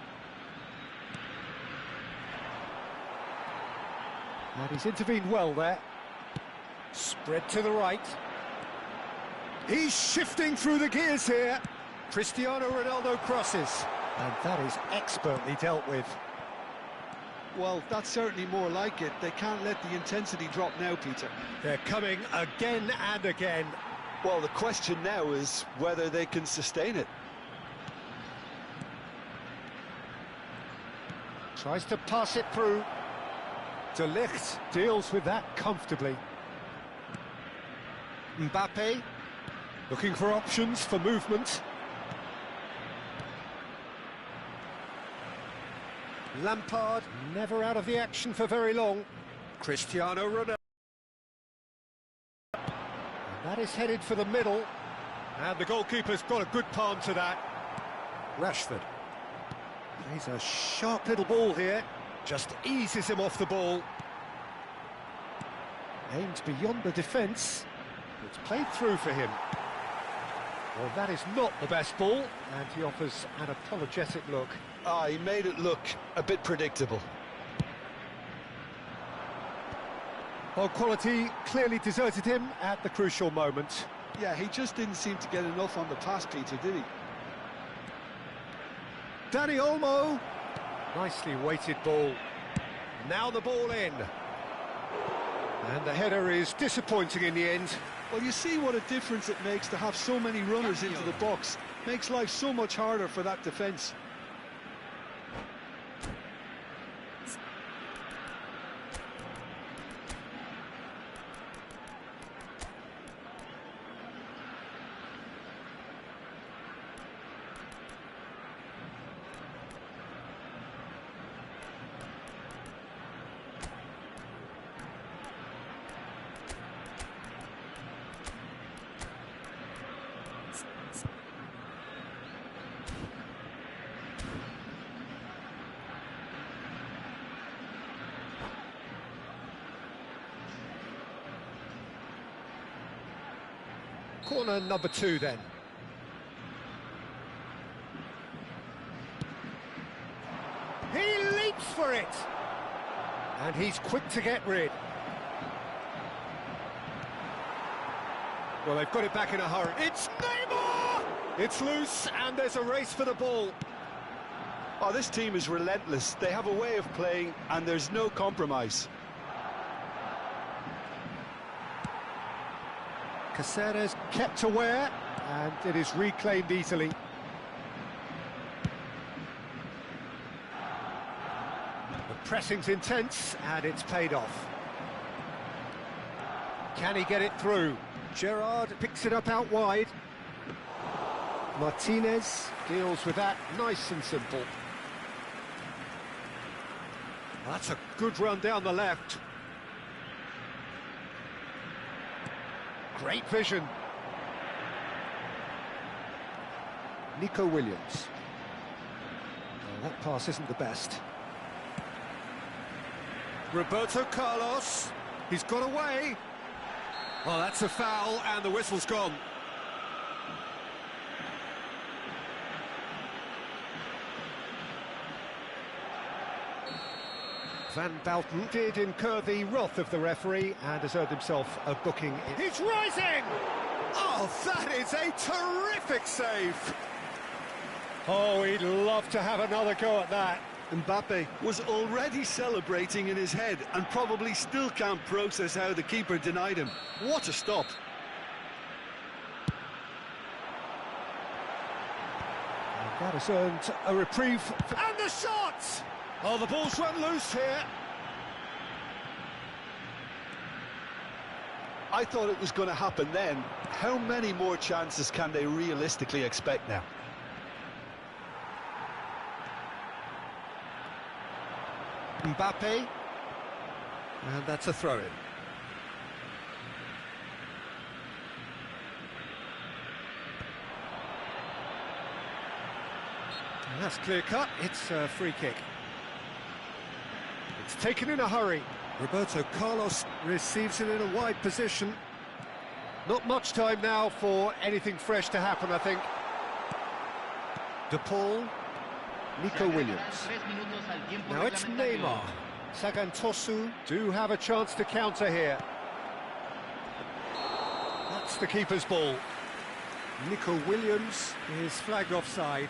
And he's intervened well there. Spread to the right. He's shifting through the gears here. Cristiano Ronaldo crosses. And that is expertly dealt with. Well, that's certainly more like it. They can't let the intensity drop now, Peter. They're coming again and again. Well, the question now is whether they can sustain it. Tries to pass it through. De Ligt deals with that comfortably. Mbappe looking for options for movement. Lampard never out of the action for very long. Cristiano Ronaldo. And that is headed for the middle. And the goalkeeper's got a good palm to that. Rashford. Plays a sharp little ball here. Just eases him off the ball. Aimed beyond the defence. It's played through for him. Well, that is not the best ball, and he offers an apologetic look. He made it look a bit predictable. Well, quality clearly deserted him at the crucial moment. Yeah, he just didn't seem to get enough on the pass, Peter, did he? Dani Olmo. Nicely weighted ball. Now the ball in. And the header is disappointing in the end. Well, you see what a difference it makes to have so many runners into the box. Makes life so much harder for that defence. Corner number 2 then. He leaps for it! And he's quick to get rid. Well, they've got it back in a hurry. It's Neymar! It's loose, and there's a race for the ball. Oh, this team is relentless. They have a way of playing, and there's no compromise. Caceres kept aware, and it is reclaimed easily. The pressing's intense, and it's paid off. Can he get it through? Gerrard picks it up out wide. Martinez deals with that nice and simple. That's a good run down the left. Great vision. Nico Williams. Well, that pass isn't the best. Roberto Carlos. He's got away. Well, that's a foul, and the whistle's gone. Van Bouten did incur the wrath of the referee and has earned himself a booking. He's rising! Oh, that is a terrific save! Oh, he'd love to have another go at that. Mbappe was already celebrating in his head and probably still can't process how the keeper denied him. What a stop! And that has earned a reprieve. And the shot! Oh, the ball's run loose here. I thought it was going to happen then. How many more chances can they realistically expect now? Mbappe. And that's a throw-in. That's clear cut, it's a free kick. It's taken in a hurry. Roberto Carlos receives it in a wide position. Not much time now for anything fresh to happen, I think. De Paul, Nico Williams. Now it's Neymar. Sagantosu do have a chance to counter here. That's the keeper's ball. Nico Williams is flagged offside.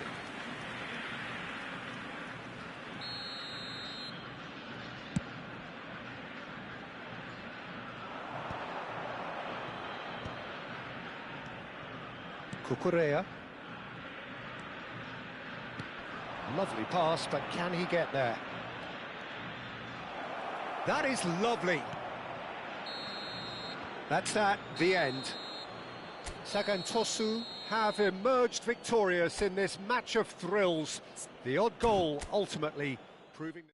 Cucurella. Lovely pass, but can he get there? That is lovely. That's that, the end. Sagantosu have emerged victorious in this match of thrills. The odd goal ultimately proving...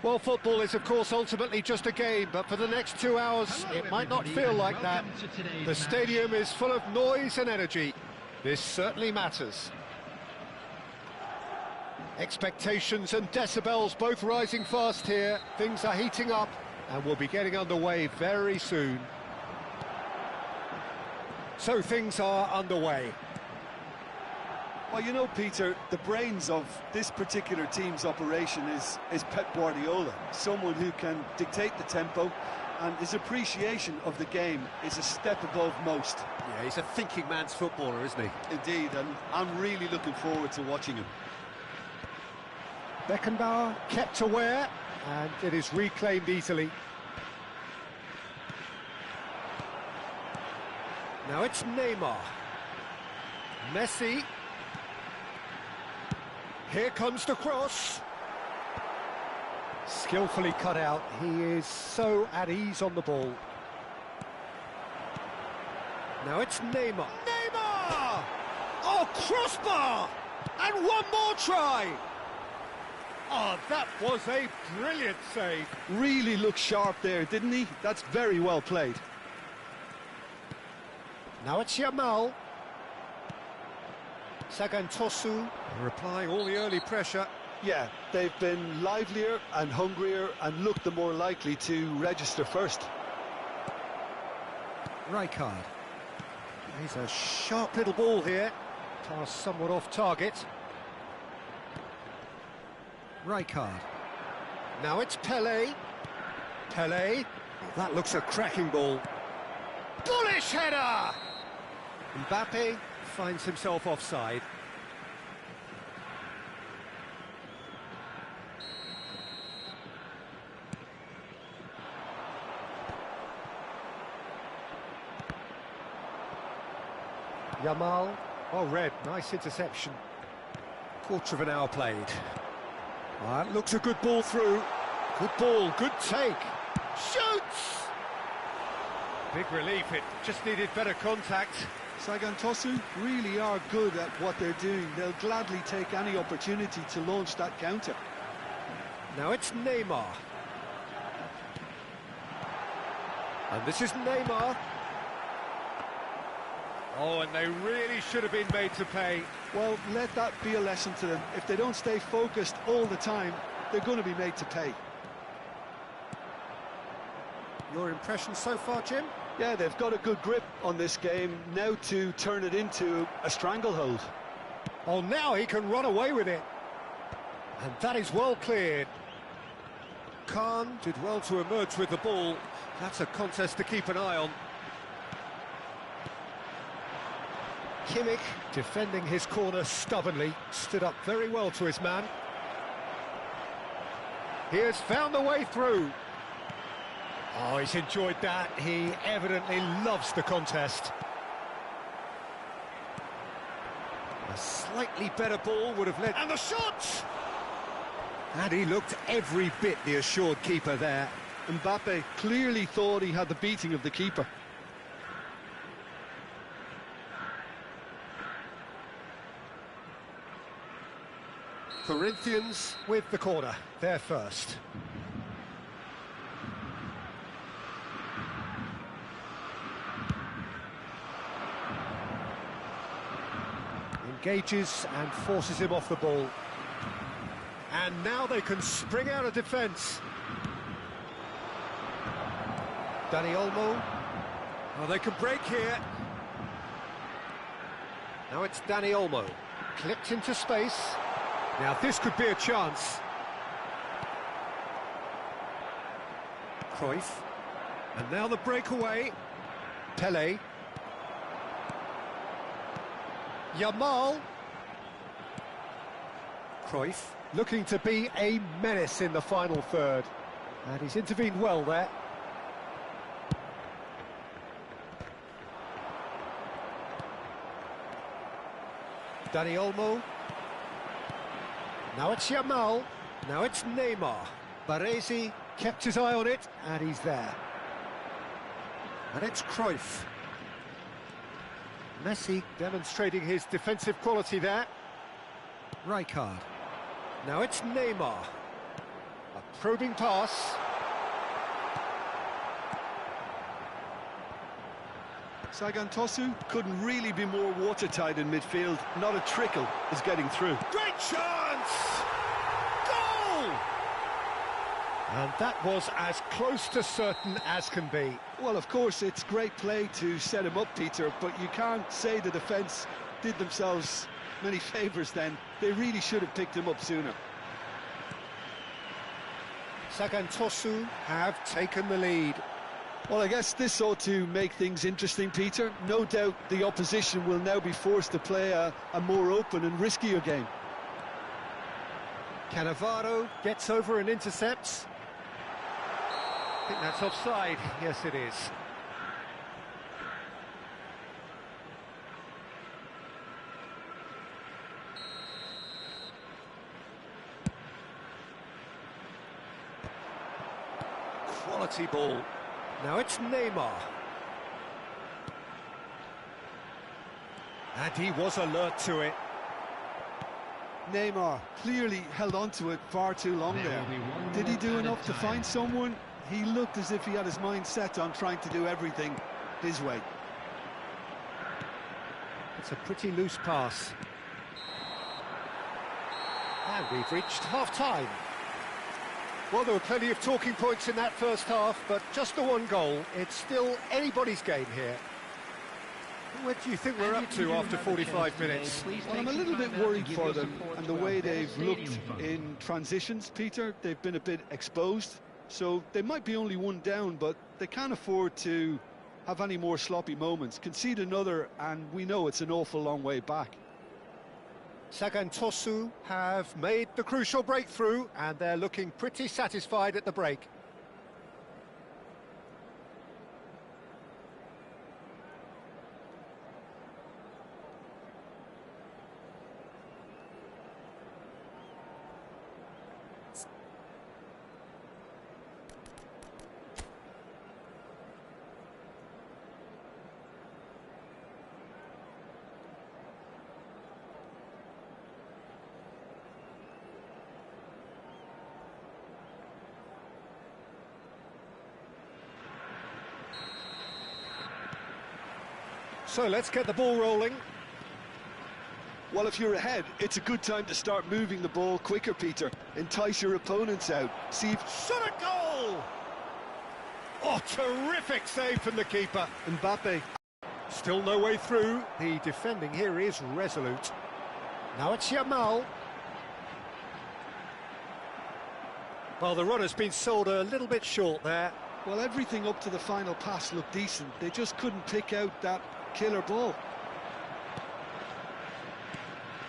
Well, football is, of course, ultimately just a game, but for the next 2 hours, it might not feel like that. The stadium is full of noise and energy. This certainly matters. Expectations and decibels both rising fast here. Things are heating up, and we'll be getting underway very soon. So things are underway. Well, you know, Peter, the brains of this particular team's operation is Pep Guardiola, someone who can dictate the tempo, and his appreciation of the game is a step above most. Yeah, he's a thinking man's footballer, isn't he? Indeed, and I'm really looking forward to watching him. Beckenbauer kept aware, and it is reclaimed easily. Now it's Neymar. Messi. Here comes the cross. Skillfully cut out. He is so at ease on the ball. Now it's Neymar. Neymar! Oh, crossbar! And one more try! Oh, that was a brilliant save. Really looked sharp there, didn't he? That's very well played. Now it's Yamal. Sagantosu replying all the early pressure. Yeah, they've been livelier and hungrier and looked the more likely to register first. Rijkaard. He's a sharp little ball here. Pass somewhat off target. Rijkaard. Now it's Pelé. Pelé. Oh, that looks a cracking ball. Bullish header! Mbappe finds himself offside. Yamal. Oh, red. Nice interception. Quarter of an hour played. That looks a good ball through. Good ball, good take. Shoots! Big relief, it just needed better contact. Sagantosu really are good at what they're doing. They'll gladly take any opportunity to launch that counter. Now it's Neymar. And this is Neymar. Oh, and they really should have been made to pay. Well, let that be a lesson to them. If they don't stay focused all the time, they're going to be made to pay. Your impression so far, Jim? Yeah, they've got a good grip on this game, now to turn it into a stranglehold. Oh, now he can run away with it. And that is well cleared. Khan did well to emerge with the ball. That's a contest to keep an eye on. Kimmich, defending his corner stubbornly, stood up very well to his man. He has found a way through. Oh, he's enjoyed that. He evidently loves the contest. A slightly better ball would have led... And the shot! And he looked every bit the assured keeper there. Mbappe clearly thought he had the beating of the keeper. Corinthians with the corner, they're first. Engages and forces him off the ball. And now they can spring out of defence. Dani Olmo. Oh, they can break here. Now it's Dani Olmo. Clipped into space. Now this could be a chance. Cruyff. And now the breakaway. Pelé. Yamal. Cruyff looking to be a menace in the final third. And he's intervened well there. Dani Olmo. Now it's Yamal. Now it's Neymar. Baresi kept his eye on it, and he's there. And it's Cruyff. Messi demonstrating his defensive quality there. Rijkaard. Now it's Neymar. A probing pass. Sagantosu couldn't really be more watertight in midfield. Not a trickle is getting through. Great chance! Goal! And that was as close to certain as can be. Well, of course, it's great play to set him up, Peter, but you can't say the defence did themselves many favours then. They really should have picked him up sooner. Sagantosu have taken the lead. Well, I guess this ought to make things interesting, Peter. No doubt the opposition will now be forced to play a more open and riskier game. Cannavaro gets over and intercepts. I think that's offside. Yes, it is. Quality ball. Now it's Neymar. And he was alert to it. Neymar clearly held on to it far too long there. Did he do enough to find someone? He looked as if he had his mind set on trying to do everything his way. It's a pretty loose pass. And we've reached half-time. Well, there were plenty of talking points in that first half, but just the one goal. It's still anybody's game here. What do you think we're up to after 45 minutes? Well, I'm a little bit worried for them and the way they've looked in transitions, Peter. They've been a bit exposed, so they might be only one down, but they can't afford to have any more sloppy moments. Concede another, and we know it's an awful long way back. Sagantosu have made the crucial breakthrough, and they're looking pretty satisfied at the break. So let's get the ball rolling. Well, if you're ahead, it's a good time to start moving the ball quicker, Peter. Entice your opponents out. See if... Shot a goal! Oh, terrific save from the keeper. Mbappe. Still no way through. The defending here is resolute. Now it's Yamal. Well, the run has been sold a little bit short there. Well, everything up to the final pass looked decent. They just couldn't pick out that killer ball.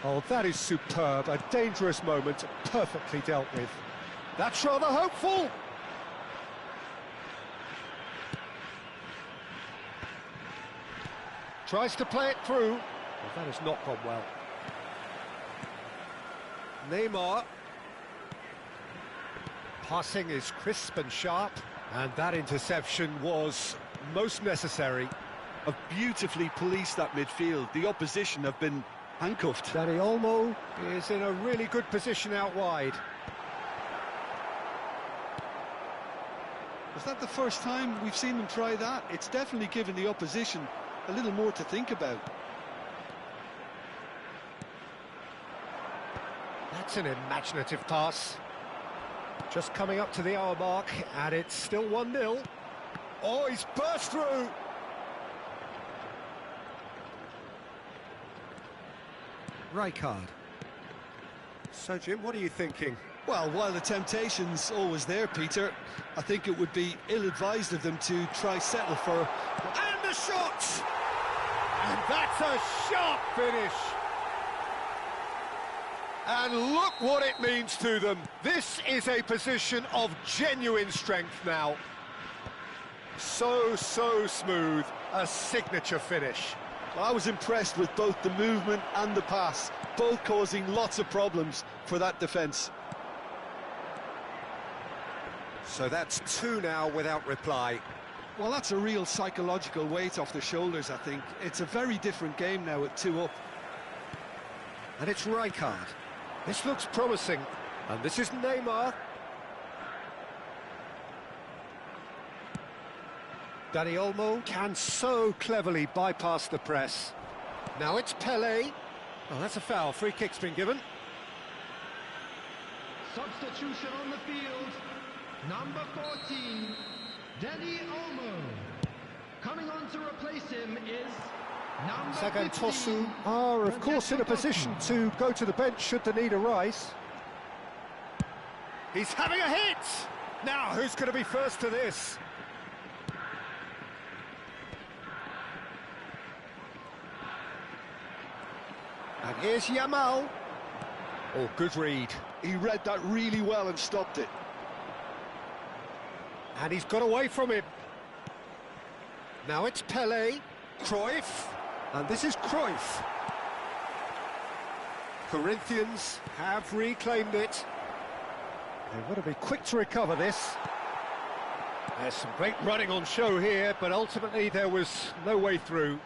Oh, that is superb. A dangerous moment, perfectly dealt with. That's rather hopeful. Tries to play it through. Well, that has not gone well. Neymar. Passing is crisp and sharp. And that interception was most necessary. Have beautifully policed that midfield. The opposition have been handcuffed. Dani Olmo is in a really good position out wide. Was that the first time we've seen them try that? It's definitely given the opposition a little more to think about. That's an imaginative pass. Just coming up to the hour mark, and it's still 1-0. Oh, he's burst through! Rijkaard. So, Jim, what are you thinking? Well, while the temptation's always there, Peter, I think it would be ill-advised of them to try settle for... And the shot! And that's a sharp finish! And look what it means to them. This is a position of genuine strength now. So smooth. A signature finish. Well, I was impressed with both the movement and the pass, both causing lots of problems for that defence. So that's 2 now without reply. Well, that's a real psychological weight off their shoulders, I think. It's a very different game now at 2 up. And it's Rijkaard. This looks promising. And this is Neymar. Dani Olmo can so cleverly bypass the press. Now it's Pelé. Well, that's a foul. Free kick's been given. Substitution on the field. Number 14, Dani Olmo. Coming on to replace him is number Sagantosu 15, are, of course, in a position to go to the bench should the need arise. He's having a hit! Now, who's going to be first to this? And here's Yamal. Oh, good read. He read that really well and stopped it. And he's got away from him. Now it's Pelé, Cruyff, and this is Cruyff. Corinthians have reclaimed it. They want to be quick to recover this. There's some great running on show here, but ultimately there was no way through.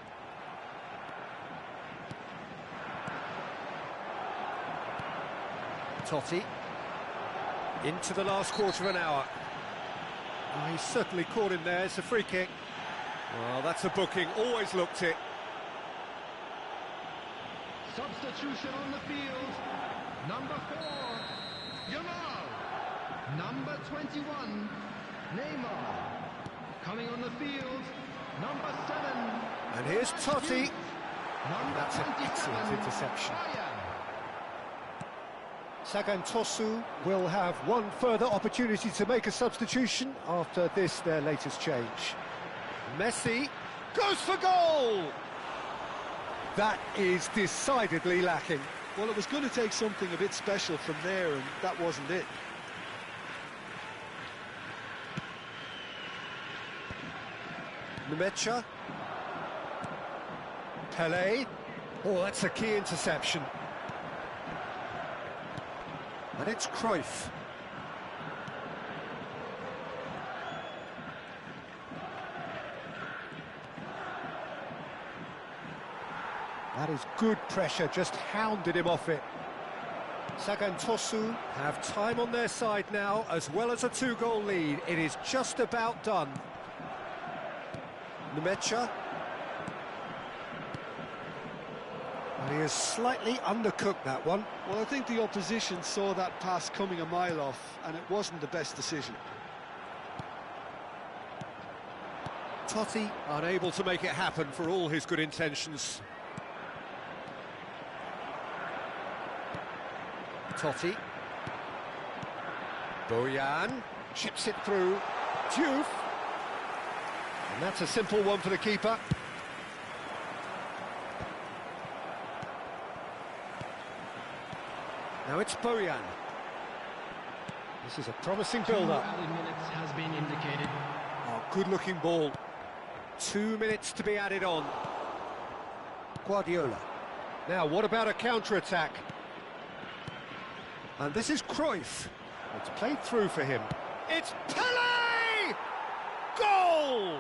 Totti. Into the last quarter of an hour. Oh, he's certainly caught him there. It's a free kick. Well, that's a booking. Always looked it. Substitution on the field. Number 4, Yamal. Number 21, Neymar. Coming on the field, number 7. And here's Totti. Number That's an 27, excellent interception. Ryan. Sagan Tosu will have one further opportunity to make a substitution after this, their latest change. Messi goes for goal! That is decidedly lacking. Well, it was going to take something a bit special from there, and that wasn't it. Nemecha. Pelé. Oh, that's a key interception. And it's Cruyff. That is good pressure, just hounded him off it. Sagan Tosu have time on their side now, as well as a 2-goal lead. It is just about done. Nemecha. And he has slightly undercooked that one. Well, I think the opposition saw that pass coming a mile off, and it wasn't the best decision. Totti unable to make it happen for all his good intentions. Totti. Bojan chips it through. Diouf. And that's a simple one for the keeper. Now it's Bojan. This is a promising build-up. 2 added minutes has been indicated. Oh, good-looking ball. 2 minutes to be added on. Guardiola. Now, what about a counter-attack? And this is Cruyff. It's played through for him. It's Pelé! Goal!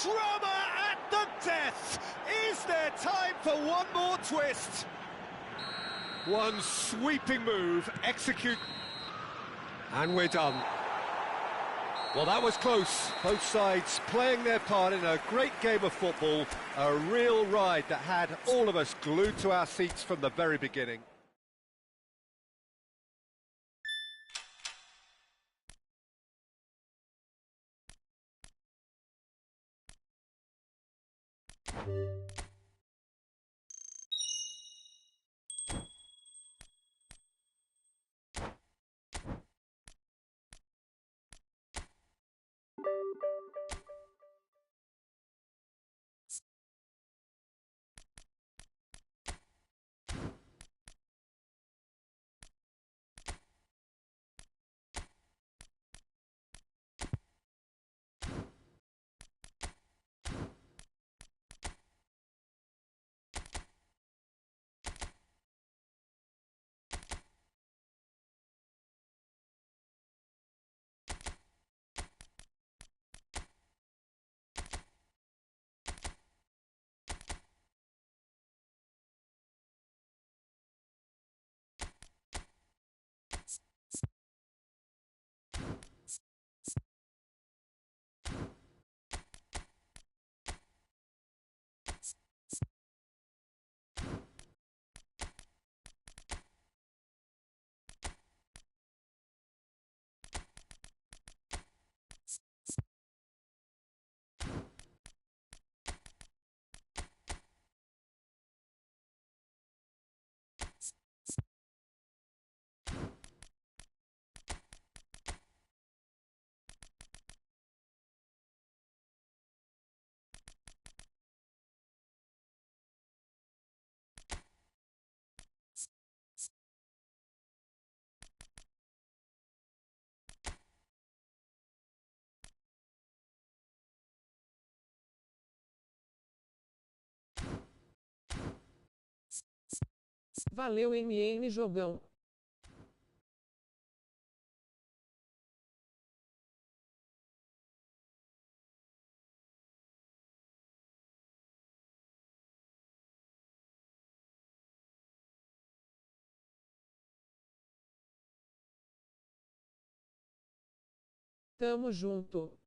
Drama at the death! Is there time for one more twist? One sweeping move, execute, and we're done. Well, that was close. Both sides playing their part in a great game of football, a real ride that had all of us glued to our seats from the very beginning. Valeu MN Jogão. Tamo junto.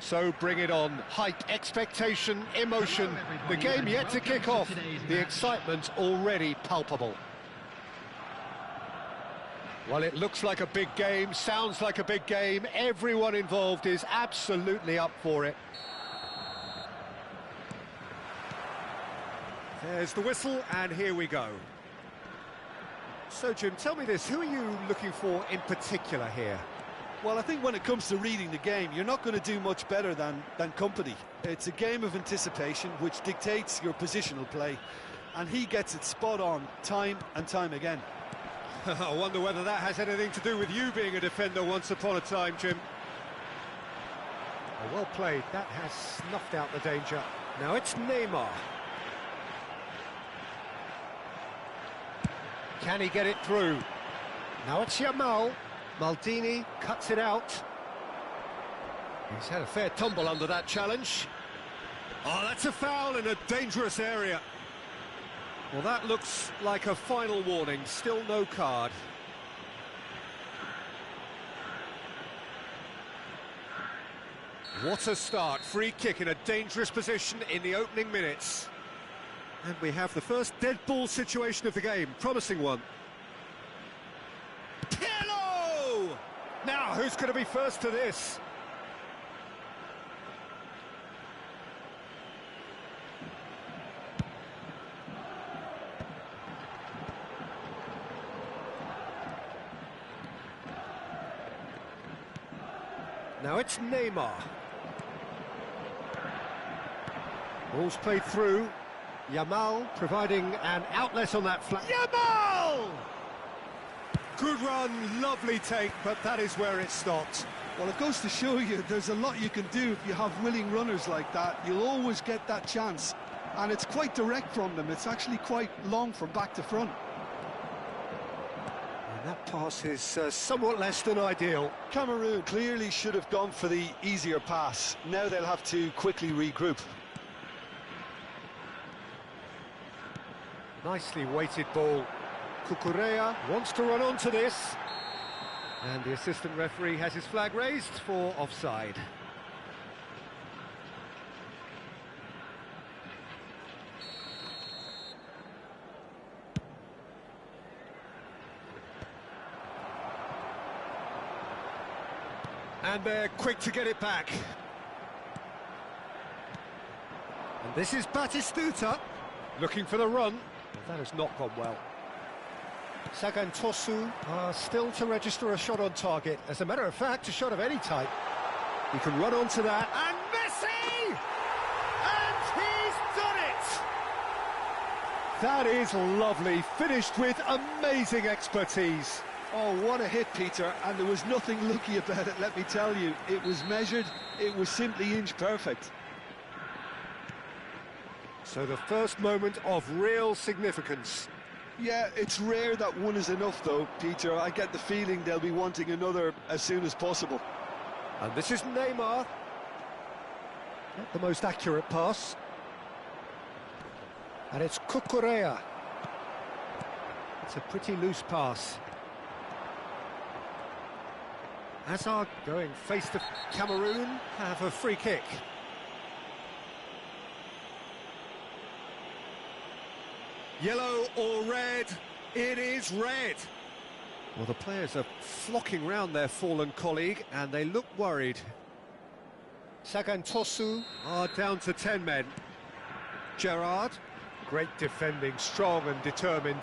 So bring it on. Hype, expectation, emotion. The game yet to kick off. The excitement already palpable. Well, it looks like a big game, sounds like a big game. Everyone involved is absolutely up for it. There's the whistle, and here we go. So, Jim, tell me this, who are you looking for in particular here? Well, I think when it comes to reading the game, you're not going to do much better than company. It's a game of anticipation which dictates your positional play, and he gets it spot on time and time again. I wonder whether that has anything to do with you being a defender once upon a time, Jim. Oh, well played. That has snuffed out the danger. Now it's Neymar. Can he get it through? Now it's Yamal. Maldini cuts it out. He's had a fair tumble under that challenge. Oh, that's a foul in a dangerous area. Well, that looks like a final warning. Still no card. What a start. Free kick in a dangerous position in the opening minutes. And we have the first dead ball situation of the game. Promising one. Pirlo! Now, who's going to be first to this? Now it's Neymar. Ball's played through. Yamal providing an outlet on that flank. Yamal! Good run, lovely take, but that is where it stopped. Well, it goes to show you there's a lot you can do if you have willing runners like that. You'll always get that chance. And it's quite direct from them. It's actually quite long from back to front. And that pass is somewhat less than ideal. Cameroon clearly should have gone for the easier pass. Now they'll have to quickly regroup. Nicely weighted ball. Cucurella wants to run onto this. And the assistant referee has his flag raised for offside. And they're quick to get it back. And this is Batistuta looking for the run. Well, that has not gone well. Sagantosu are still to register a shot on target. As a matter of fact, a shot of any type. He can run onto that. And Messi! And he's done it! That is lovely. Finished with amazing expertise. Oh, what a hit, Peter, and there was nothing lucky about it, let me tell you. It was measured, it was simply inch perfect. So the first moment of real significance. Yeah, it's rare that one is enough, though, Peter. I get the feeling they'll be wanting another as soon as possible. And this is Neymar. Not the most accurate pass. And it's Cucurella. It's a pretty loose pass. Hazard going face to Cameroon, have a free kick. Yellow or red? It is red. Well, the players are flocking round their fallen colleague and they look worried. Sagantosu are down to 10 men. Gerrard, great defending, strong and determined.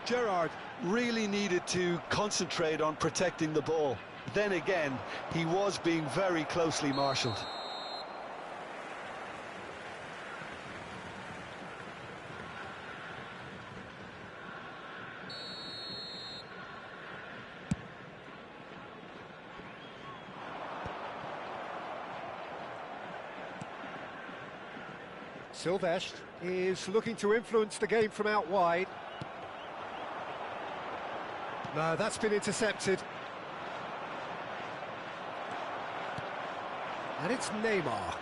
Gerrard really needed to concentrate on protecting the ball. Then again, he was being very closely marshalled. Silvestre is looking to influence the game from out wide. No, that's been intercepted. And it's Neymar.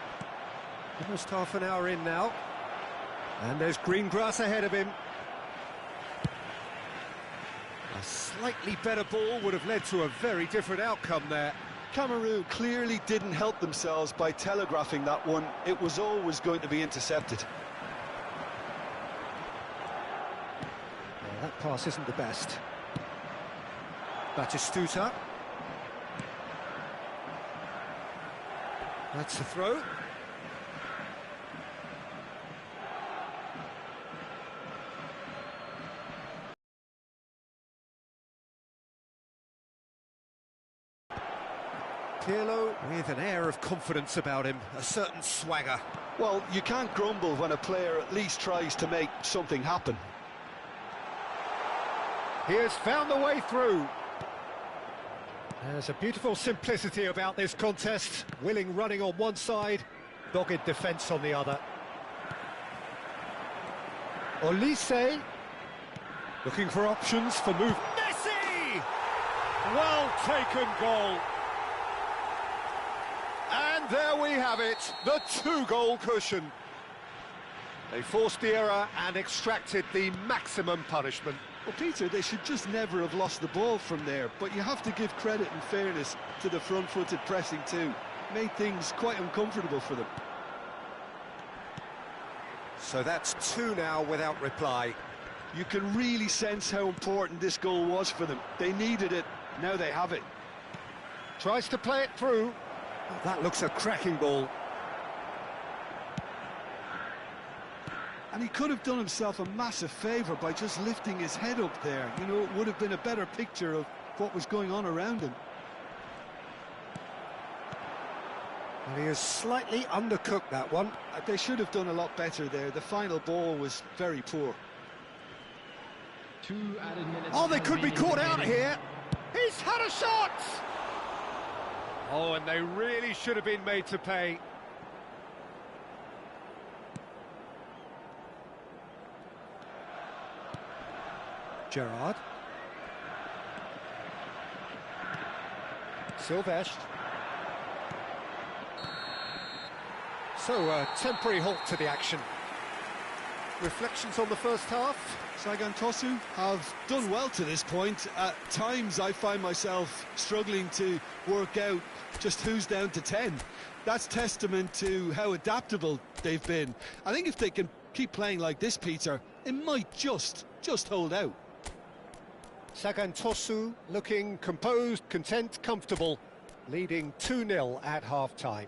Almost half an hour in now. And there's green grass ahead of him. A slightly better ball would have led to a very different outcome there. Cameroon clearly didn't help themselves by telegraphing that one. It was always going to be intercepted. Yeah, that pass isn't the best. Batistuta. That's the throw. Pirlo with an air of confidence about him, a certain swagger. Well, you can't grumble when a player at least tries to make something happen. He has found the way through. There's a beautiful simplicity about this contest. Willing running on one side, dogged defence on the other. Olise, looking for options for move. Messi! Well taken goal. And there we have it, the two-goal cushion. They forced the error and extracted the maximum punishment. Well, Peter, they should just never have lost the ball from there, but you have to give credit and fairness to the front-footed pressing too. Made things quite uncomfortable for them. So that's two now without reply. You can really sense how important this goal was for them. They needed it, now they have it. Tries to play it through. Oh, that looks a cracking ball. And he could have done himself a massive favour by just lifting his head up there. You know, it would have been a better picture of what was going on around him. And he has slightly undercooked that one. They should have done a lot better there. The final ball was very poor. 2 added minutes. Oh, they could be caught out here. He's had a shot! Oh, and they really should have been made to pay. Gerrard. Silvestre. So, a temporary halt to the action. Reflections on the first half? Sagan Tosu have done well to this point. At times I find myself struggling to work out just who's down to 10. That's testament to how adaptable they've been. I think if they can keep playing like this, Peter, it might just hold out. Sagan Tosu looking composed, content, comfortable, leading 2-0 at half-time.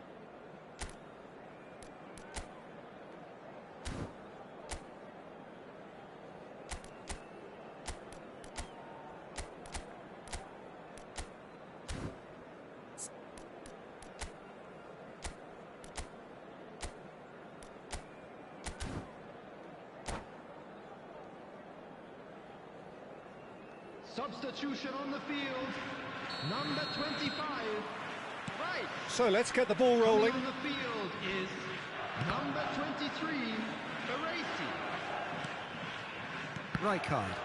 Substitution on the field. Number 25, Rice. So let's get the ball rolling. Coming on the field is number 23, Baresi. Rijkaard.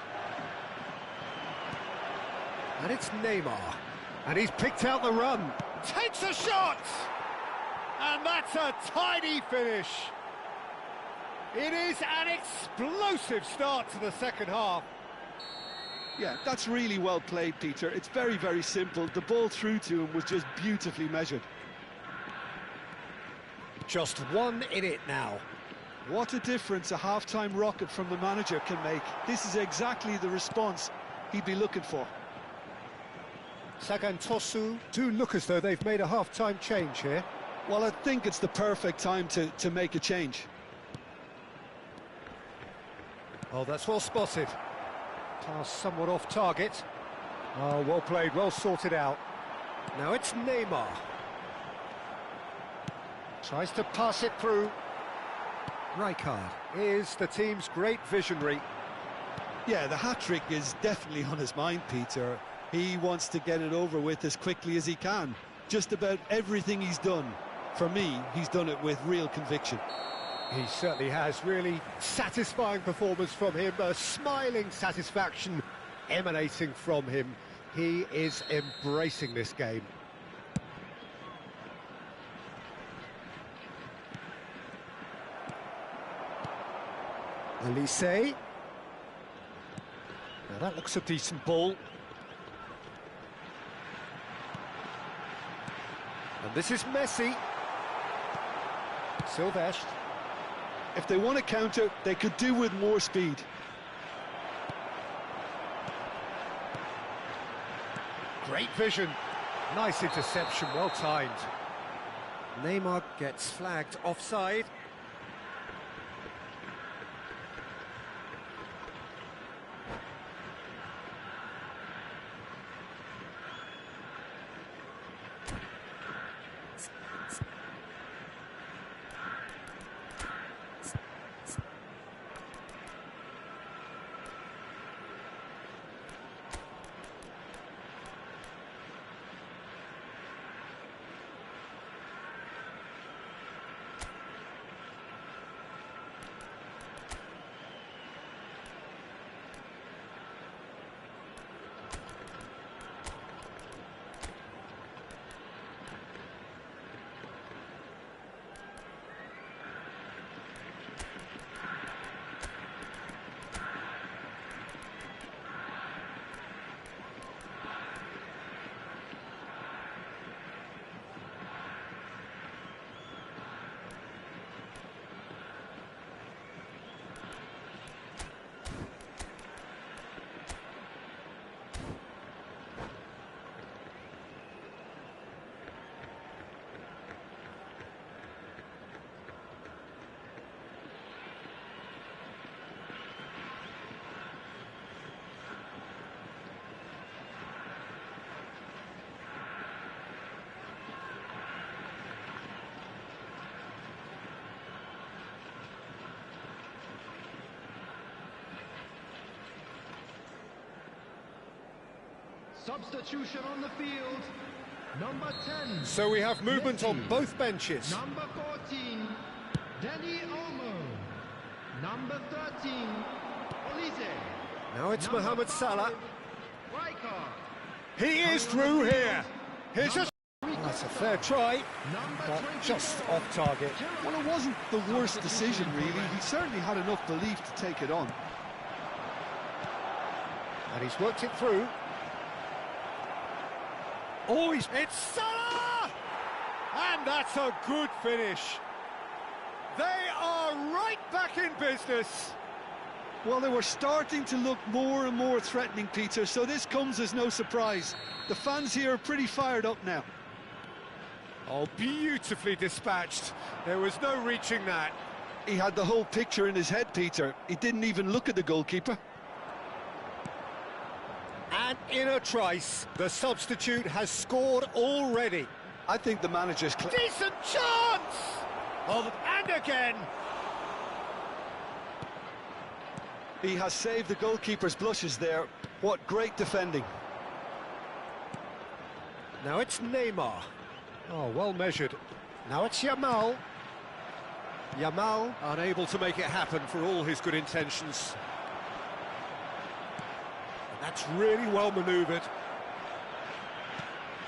And it's Neymar. And he's picked out the run. Takes a shot! And that's a tidy finish. It is an explosive start to the second half. Yeah, that's really well played, Peter. It's very, very simple. The ball through to him was just beautifully measured. Just one in it now. What a difference a half-time rocket from the manager can make. This is exactly the response he'd be looking for. Sagan Tosu do look as though they've made a half-time change here. Well, I think it's the perfect time to make a change. Oh, that's well spotted. Pass somewhat off target. Oh, well played, well sorted out. Now it's Neymar. Tries to pass it through. Rijkaard is the team's great visionary. Yeah, the hat-trick is definitely on his mind, Peter. He wants to get it over with as quickly as he can. Just about everything he's done, for me, he's done it with real conviction. He certainly has. Really satisfying performance from him, a smiling satisfaction emanating from him. He is embracing this game. Olise. Now that looks a decent ball. And this is Messi. Silvestre. If they want to counter, they could do with more speed. Great vision. Nice interception, well timed. Neymar gets flagged offside. Substitution on the field. Number 10. So we have movement on Messi. both benches. Number 14, Danny Olmo. Number 13, Olise. Now it's Number Mohamed 5, Salah. Rijkaard. He is through here. Here's a... Number That's a fair try, Number but 24, just off target. Well, it wasn't the worst decision, really. He certainly had enough belief to take it on. And he's worked it through. Oh, it's Salah! And that's a good finish. They are right back in business. Well, they were starting to look more and more threatening, Peter, so this comes as no surprise. The fans here are pretty fired up now. Oh, beautifully dispatched. There was no reaching that. He had the whole picture in his head, Peter. He didn't even look at the goalkeeper. And in a trice, the substitute has scored already. I think the manager's... Decent chance! And again. He has saved the goalkeeper's blushes there. What great defending. Now it's Neymar. Oh, well measured. Now it's Yamal. Yamal unable to make it happen for all his good intentions. And that's really well manoeuvred.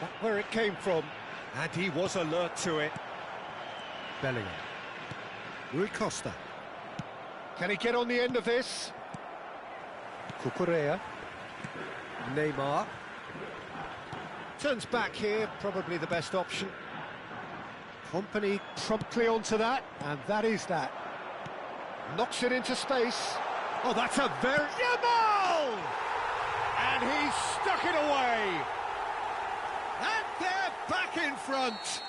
That's where it came from. And he was alert to it. Bellingham. Rui Costa. Can he get on the end of this? Cucurella. Neymar. Turns back here, probably the best option. Company promptly onto that, and that is that. Knocks it into space. Oh, that's a very... Yamal! And he's stuck it away. And they're back in front.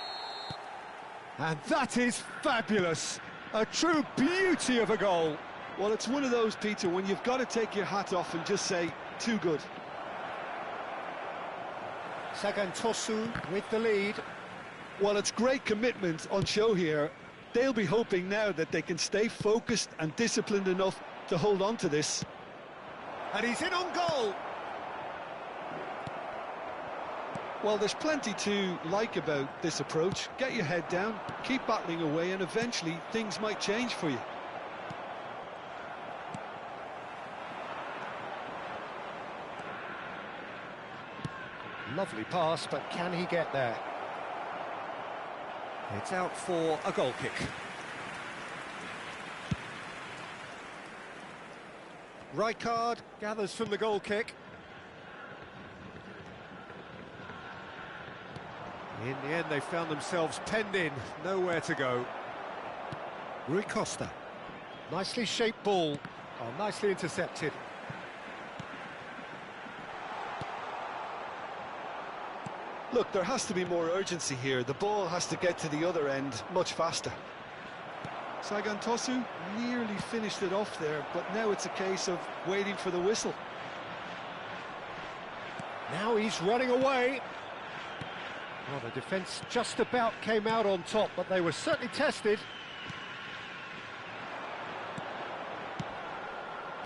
And that is fabulous. A true beauty of a goal. Well, it's one of those, Peter, when you've got to take your hat off and just say, too good. Sagan Tosu with the lead. Well, it's great commitment on show here. They'll be hoping now that they can stay focused and disciplined enough to hold on to this. And he's in on goal. Well, there's plenty to like about this approach. Get your head down, keep battling away, and eventually things might change for you. Lovely pass, but can he get there? It's out for a goal kick. Rijkaard gathers from the goal kick. In the end, they found themselves penned in, nowhere to go. Rui Costa. Nicely shaped ball. Oh, nicely intercepted. Look, there has to be more urgency here. The ball has to get to the other end much faster. Sagan Tosu nearly finished it off there, but now it's a case of waiting for the whistle. Now he's running away. Well, the defence just about came out on top, but they were certainly tested.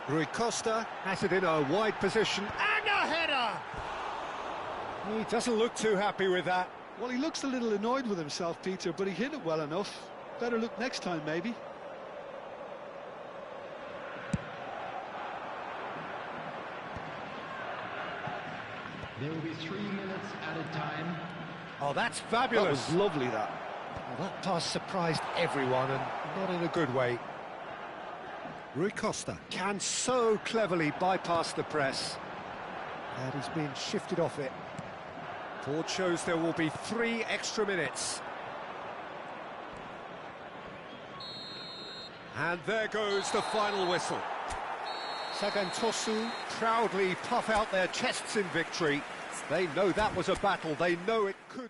Rui Costa has it in a wide position, and a header! He doesn't look too happy with that. Well, he looks a little annoyed with himself, Peter, but he hit it well enough. Better look next time, maybe. There will be 3 minutes at a time. Oh, that's That fabulous. was lovely, that. Well, that pass surprised everyone, and not in a good way. Rui Costa can so cleverly bypass the press. And he's been shifted off it. Board shows there will be 3 extra minutes. And there goes the final whistle. Sagan Tosu proudly puff out their chests in victory. They know that was a battle, they know it could...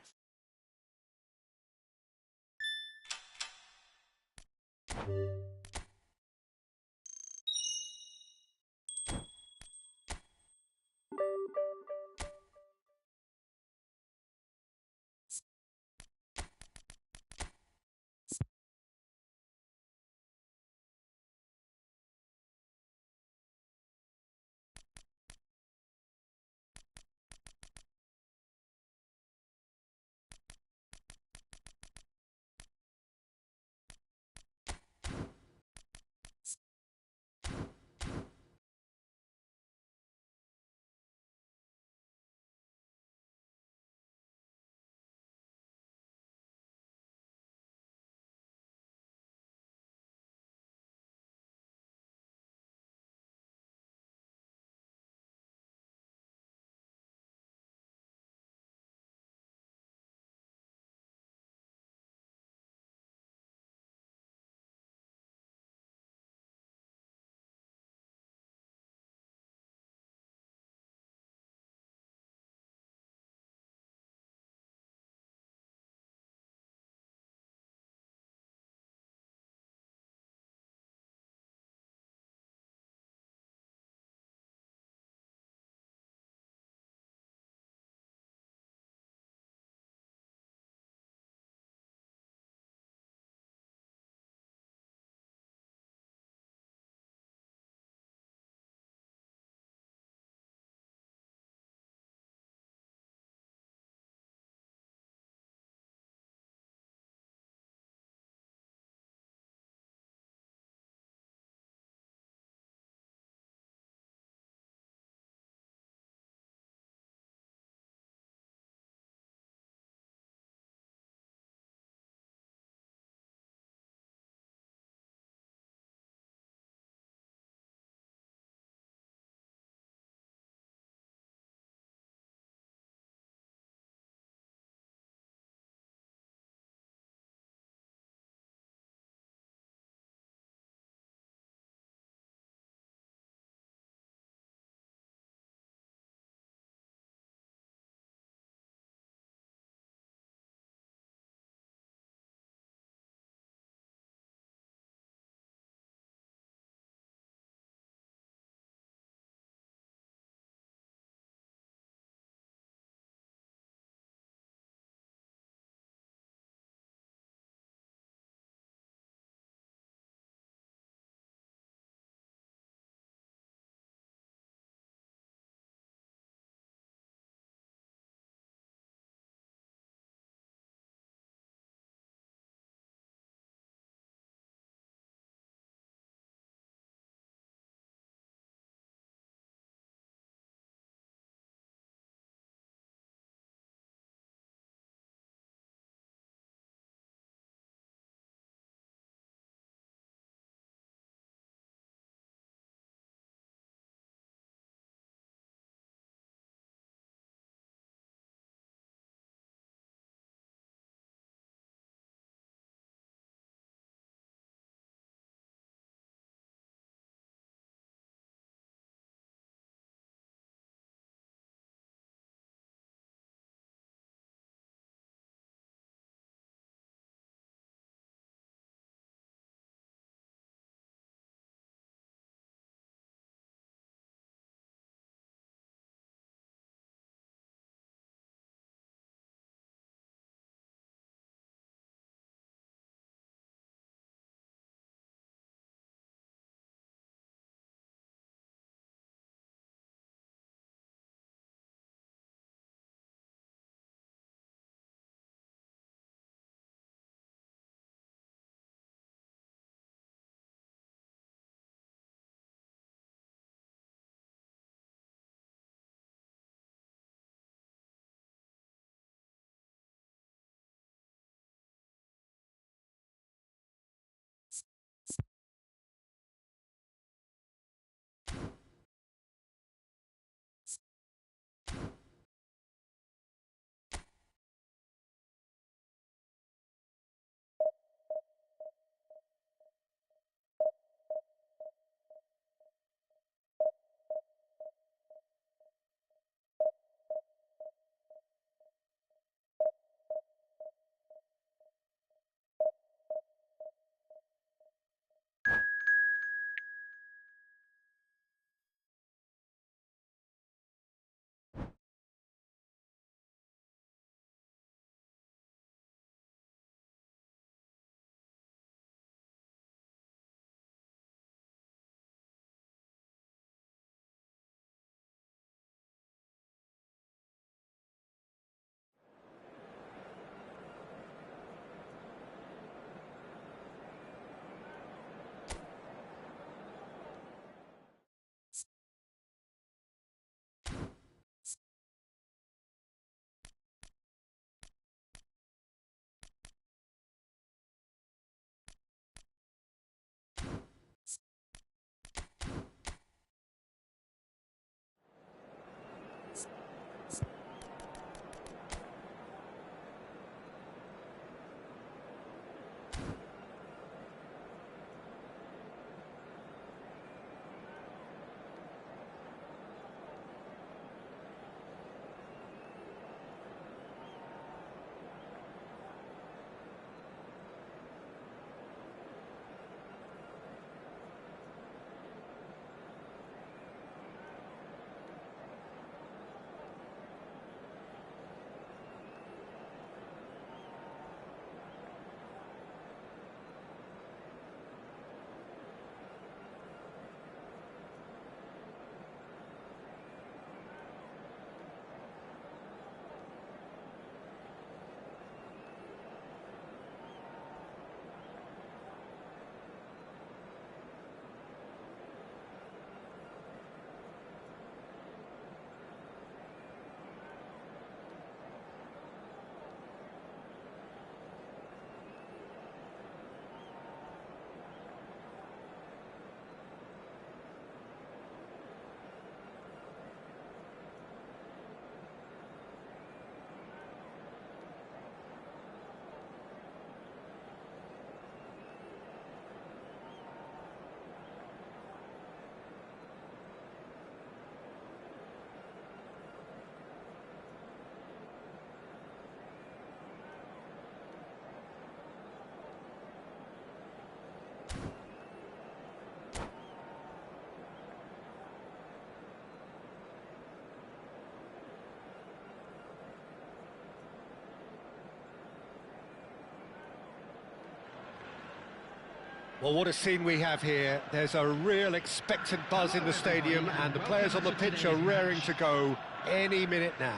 Well, what a scene we have here. There's a real expectant buzz in the stadium, and the players on the pitch are raring to go any minute now.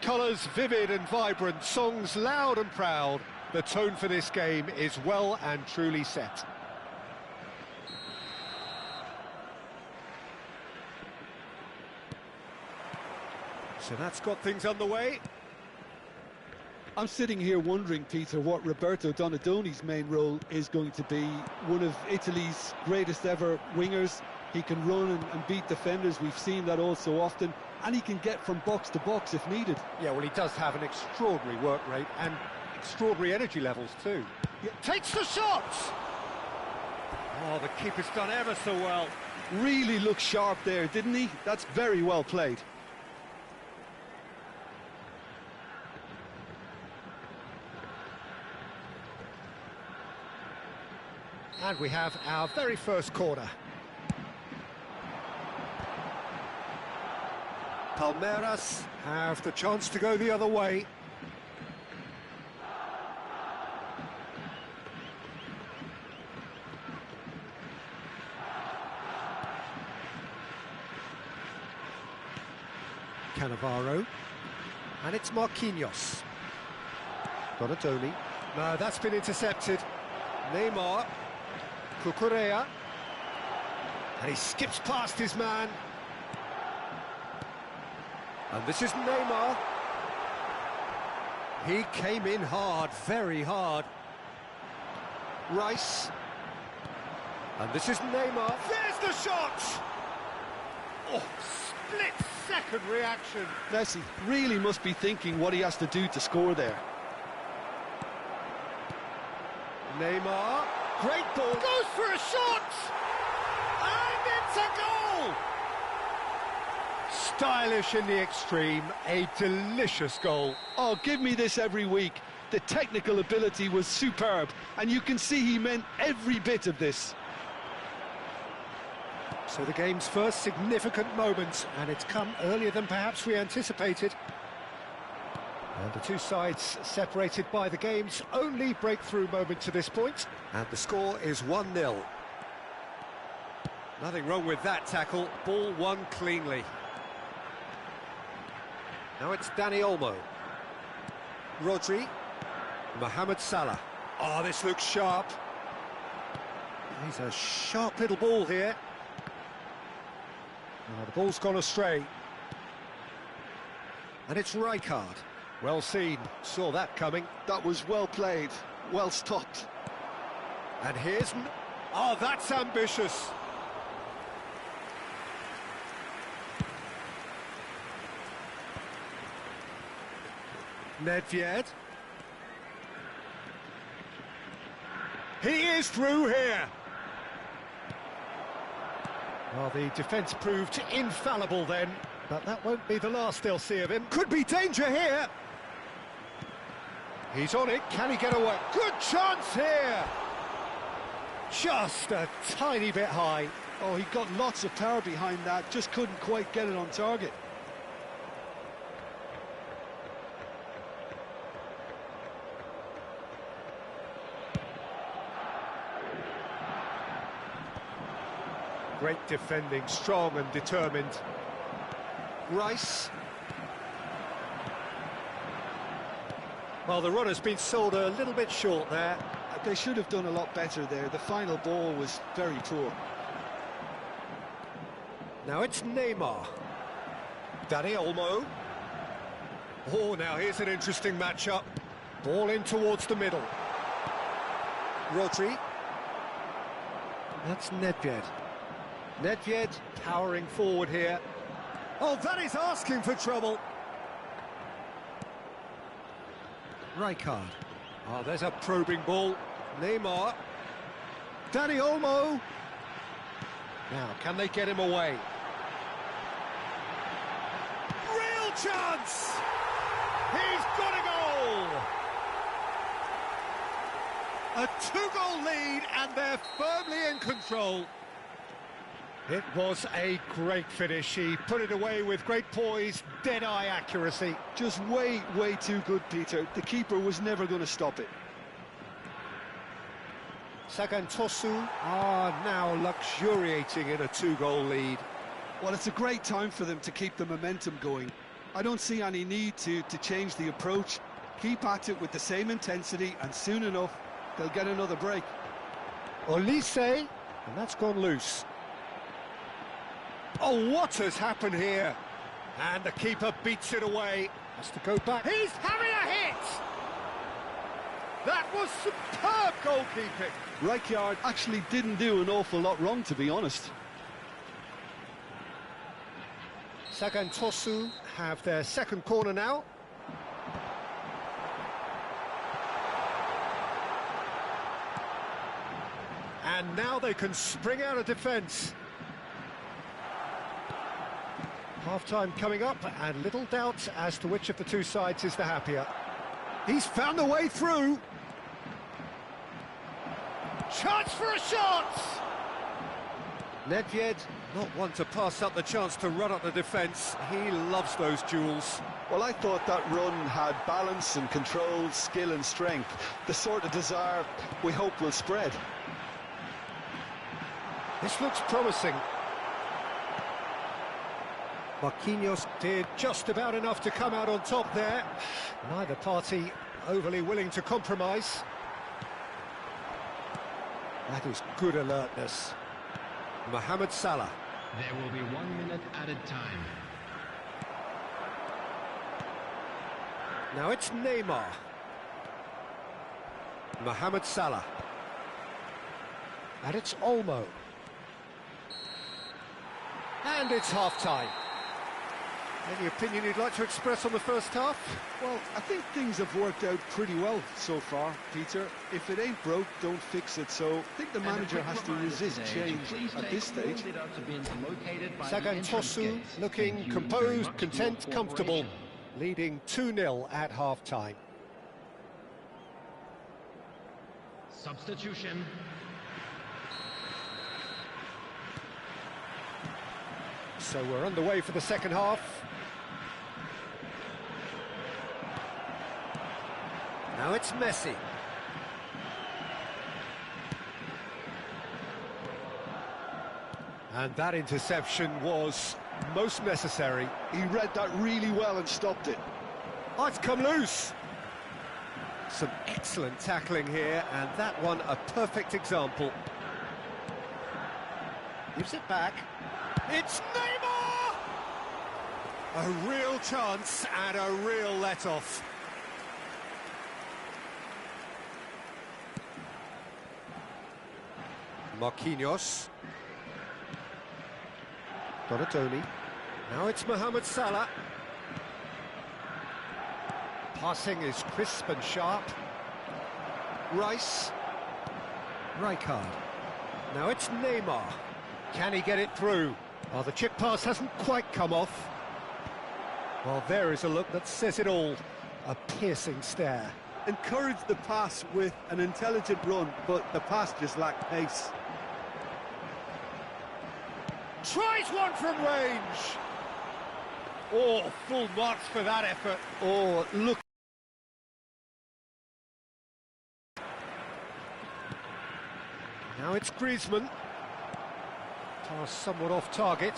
Colours vivid and vibrant, songs loud and proud. The tone for this game is well and truly set. So that's got things underway. I'm sitting here wondering, Peter, what Roberto Donadoni's main role is going to be. One of Italy's greatest ever wingers. He can run and beat defenders. We've seen that all so often. And he can get from box to box if needed. Yeah, well, he does have an extraordinary work rate and extraordinary energy levels too. He takes the shots! Oh, the keeper's done ever so well. Really looked sharp there, didn't he? That's very well played. And we have our very first corner. Palmeiras have the chance to go the other way. Cannavaro. And it's Marquinhos. Donadoni. No, that's been intercepted. Neymar. Cucurella, and he skips past his man, and this is Neymar. He came in hard, very hard. Rice, and this is Neymar. There's the shot! Oh, split-second reaction. Messi really must be thinking what he has to do to score there. Neymar. Great ball, goes for a shot! And it's a goal! Stylish in the extreme, a delicious goal. Oh, give me this every week. The technical ability was superb, and you can see he meant every bit of this. So the game's first significant moment, and it's come earlier than perhaps we anticipated. And the two sides separated by the game's only breakthrough moment to this point. And the score is 1-0. Nothing wrong with that tackle. Ball won cleanly. Now it's Dani Olmo. Rodri. Mohamed Salah. Oh, this looks sharp. He's a sharp little ball here. Oh, the ball's gone astray. And it's Rijkaard. Well seen, saw that coming. That was well played, well stopped. And here's... Oh, that's ambitious. Nedved. He is through here. Well, the defence proved infallible then, but that won't be the last they'll see of him. Could be danger here. He's on it, can he get away? Good chance here! Just a tiny bit high. Oh, he got lots of power behind that, just couldn't quite get it on target. Great defending, strong and determined. Rice. Well, the run has been sold a little bit short there. They should have done a lot better there. The final ball was very poor. Now it's Neymar. Dani Olmo. Oh, now here's an interesting matchup. Ball in towards the middle. Rodri. That's Nedved. Nedved powering forward here. Oh, that is asking for trouble. Rijkaard. Oh, there's a probing ball. Neymar. Dani Olmo. Now, can they get him away? Real chance! He's got a goal! A two-goal lead, and they're firmly in control. It was a great finish. He put it away with great poise, dead-eye accuracy. Just way, way too good, Peter. The keeper was never going to stop it. Sagantosu are now luxuriating in a 2-goal lead. Well, it's a great time for them to keep the momentum going. I don't see any need to change the approach. Keep at it with the same intensity, and soon enough, they'll get another break. Olise, and that's gone loose. Oh, what has happened here? And the keeper beats it away. Has to go back. He's having a hit! That was superb goalkeeping. Rijkaard actually didn't do an awful lot wrong, to be honest. Sagantosu have their second corner now. And now they can spring out of defence. Half-time coming up, and little doubt as to which of the two sides is the happier. He's found a way through. Chance for a shot! Nedved, not one to pass up the chance to run up the defence. He loves those duels. Well, I thought that run had balance and control, skill and strength. The sort of desire we hope will spread. This looks promising. Marquinhos did just about enough to come out on top there. Neither party overly willing to compromise. That is good alertness. Mohamed Salah. There will be 1 minute added time. Now it's Neymar. Mohamed Salah. And it's Olmo. And it's half-time. Any opinion you'd like to express on the first half? Well, I think things have worked out pretty well so far, Peter. If it ain't broke, don't fix it. So I think the manager has to resist change at this stage. Sagantosu looking composed, content, comfortable, leading 2-0 at half-time. Substitution. So we're underway for the second half. Now it's Messi. And that interception was most necessary. He read that really well and stopped it. Oh, it's come loose. Some excellent tackling here, and that one a perfect example. Gives it back. It's Neymar! A real chance and a real let-off. Marquinhos. Donatoni. Now it's Mohamed Salah. Passing is crisp and sharp. Rice. Rijkaard. Now it's Neymar. Can he get it through? Oh, the chip pass hasn't quite come off. Well, there is a look that says it all. A piercing stare. Encouraged the pass with an intelligent run, but the pass just lacked pace. Tries one from range. Oh, full marks for that effort. Oh, look. Now it's Griezmann. Pass somewhat off target.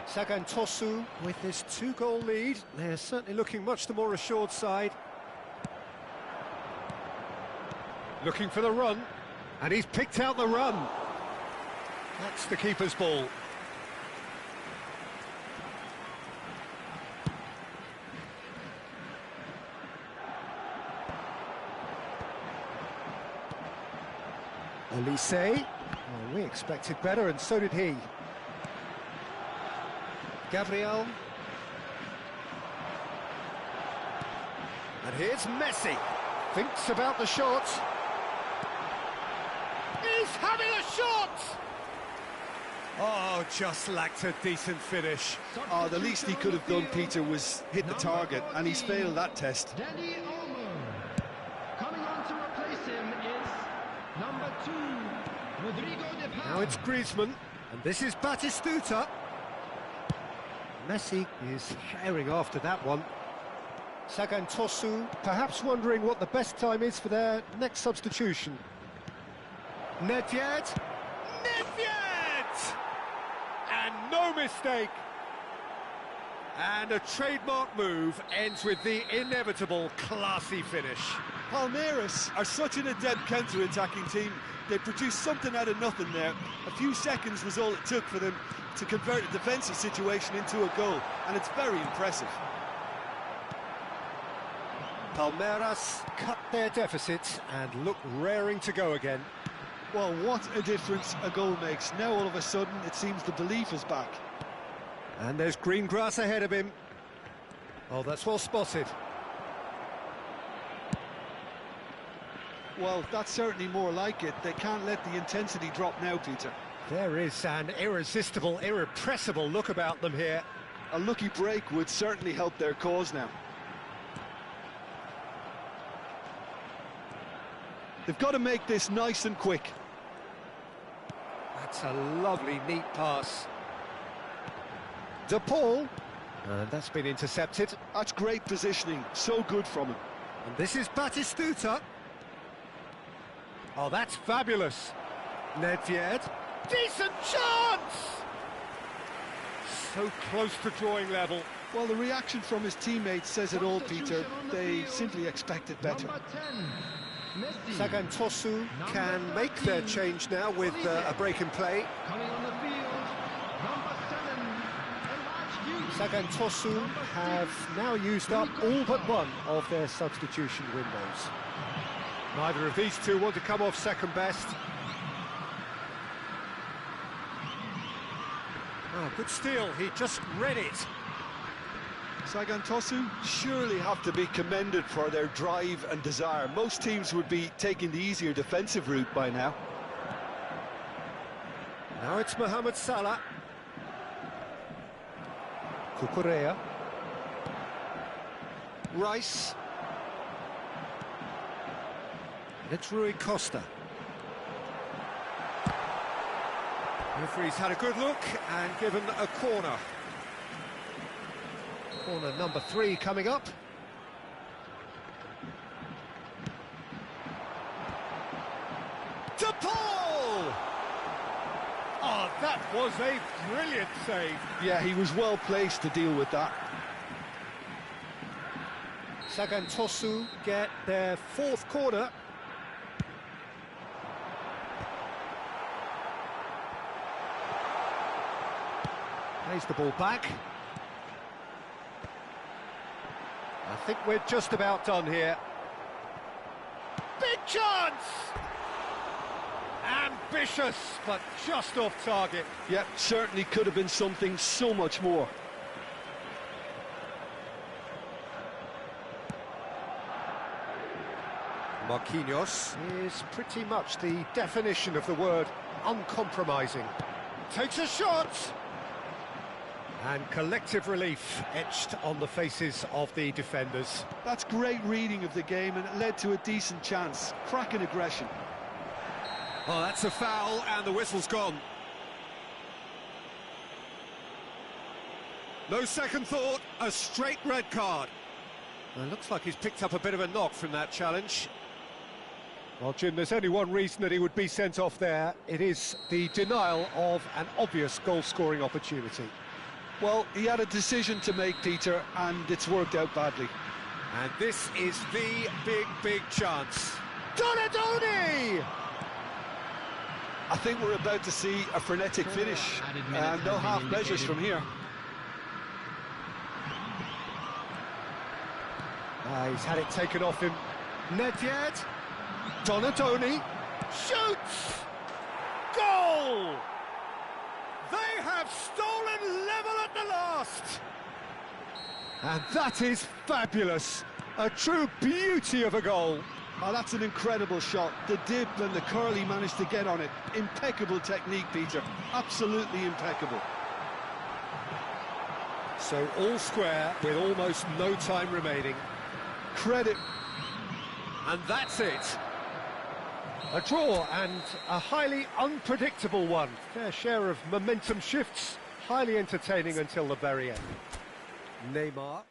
Sagantosu with this 2-goal lead. They're certainly looking much the more assured side. Looking for the run, and he's picked out the run. That's the keeper's ball. Olise. Well, we expected better, and so did he. Gabriel. And here's Messi. Thinks about the shot. He's having a shot! Oh, just lacked a decent finish. Oh, the least he could have done, Peter, was hit the target, and he's failed that test. Danny Olmo. Coming on to replace him is number 2, Rodrigo de Paul. Now it's Griezmann, and this is Batistuta. Messi is herring after that one. Sagantosu perhaps wondering what the best time is for their next substitution. Nedved! Nedved! And no mistake! And a trademark move ends with the inevitable classy finish. Palmeiras are such an adept counter-attacking team. They produced something out of nothing there. A few seconds was all it took for them to convert a defensive situation into a goal, and it's very impressive. Palmeiras cut their deficit and look raring to go again. Well, what a difference a goal makes. Now all of a sudden it seems the belief is back. And there's green grass ahead of him. Oh, that's well spotted. Well, that's certainly more like it. They can't let the intensity drop now, Peter. There is an irresistible, irrepressible look about them here. A lucky break would certainly help their cause now. They've got to make this nice and quick. That's a lovely, neat pass. De Paul. And that's been intercepted. That's great positioning. So good from him. And this is Batistuta. Oh, that's fabulous. Nedved. Decent chance! So close to drawing level. Well, the reaction from his teammates says it all, Peter. They simply expected better. Sagantosu can make their change now with a break in play. Coming on the field, number 7, Sagantosu have now used up all but one of their substitution windows. Neither of these two want to come off second best. Oh, good steal, he just read it. Sagantosu surely have to be commended for their drive and desire. Most teams would be taking the easier defensive route by now. Now it's Mohamed Salah. Cucurella. Rice. And it's Rui Costa. Referee's had a good look and given a corner. Corner number 3 coming up. De Paul! Oh, that was a brilliant save. Yeah, he was well placed to deal with that. Sagantosu get their 4th corner. Plays the ball back. I think we're just about done here. Big chance! Ambitious, but just off target. Yep, certainly could have been something so much more. Marquinhos is pretty much the definition of the word uncompromising. Takes a shot! And collective relief etched on the faces of the defenders. That's great reading of the game, and it led to a decent chance. Cracking aggression. Oh, that's a foul, and the whistle's gone. No second thought, a straight red card. Well, it looks like he's picked up a bit of a knock from that challenge. Well, Jim, there's only one reason that he would be sent off there. It is the denial of an obvious goal-scoring opportunity. Well, he had a decision to make, Peter, and it's worked out badly. And this is the big chance. Donadoni! I think we're about to see a frenetic finish, and no half measures from here. He's had it taken off him. Nedved. Donadoni. Shoots! Goal! They have stolen level at the last! And that is fabulous. A true beauty of a goal. Oh, that's an incredible shot. The dip and the curl he managed to get on it. Impeccable technique, Peter. Absolutely impeccable. So all square with almost no time remaining. Credit. And that's it. A draw, and a highly unpredictable one. Fair share of momentum shifts, highly entertaining until the very end. Neymar.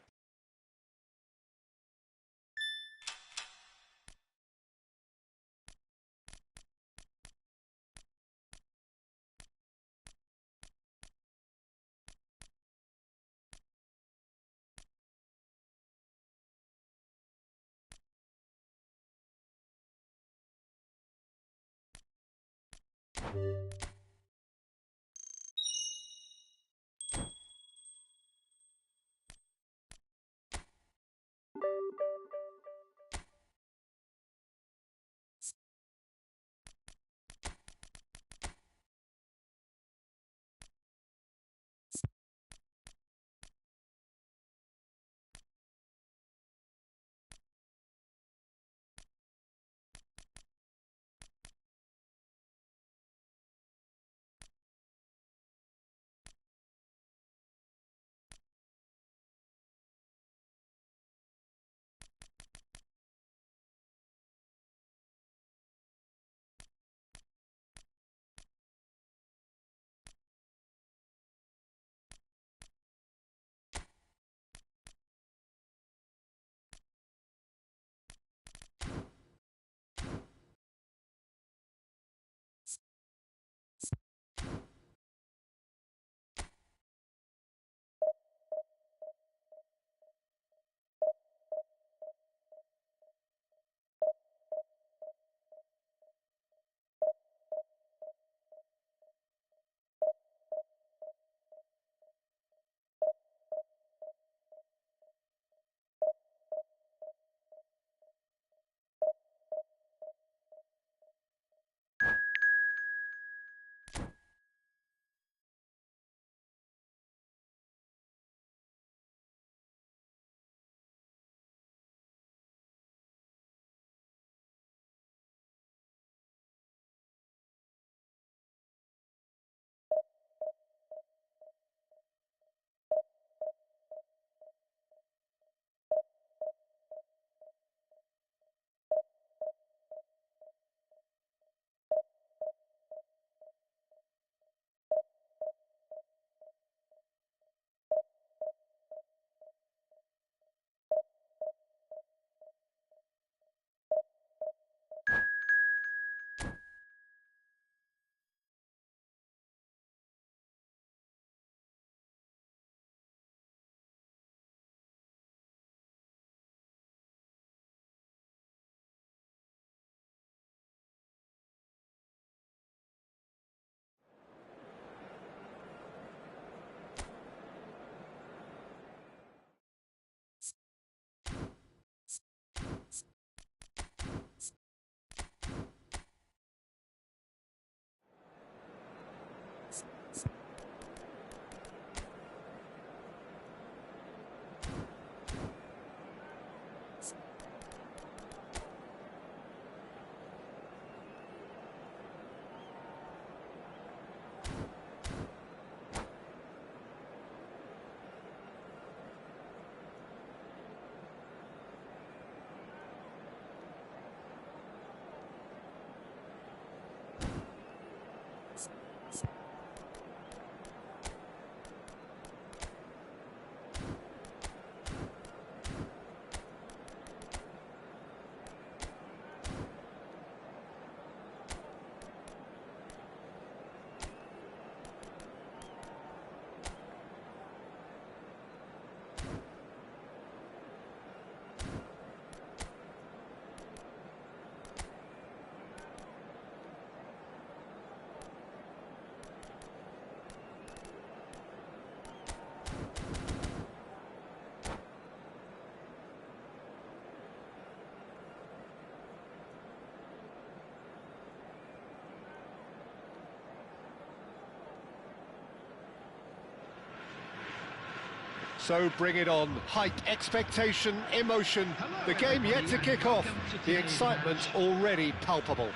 So bring it on. Hype, expectation, emotion. The game yet to kick off. The excitement already palpable.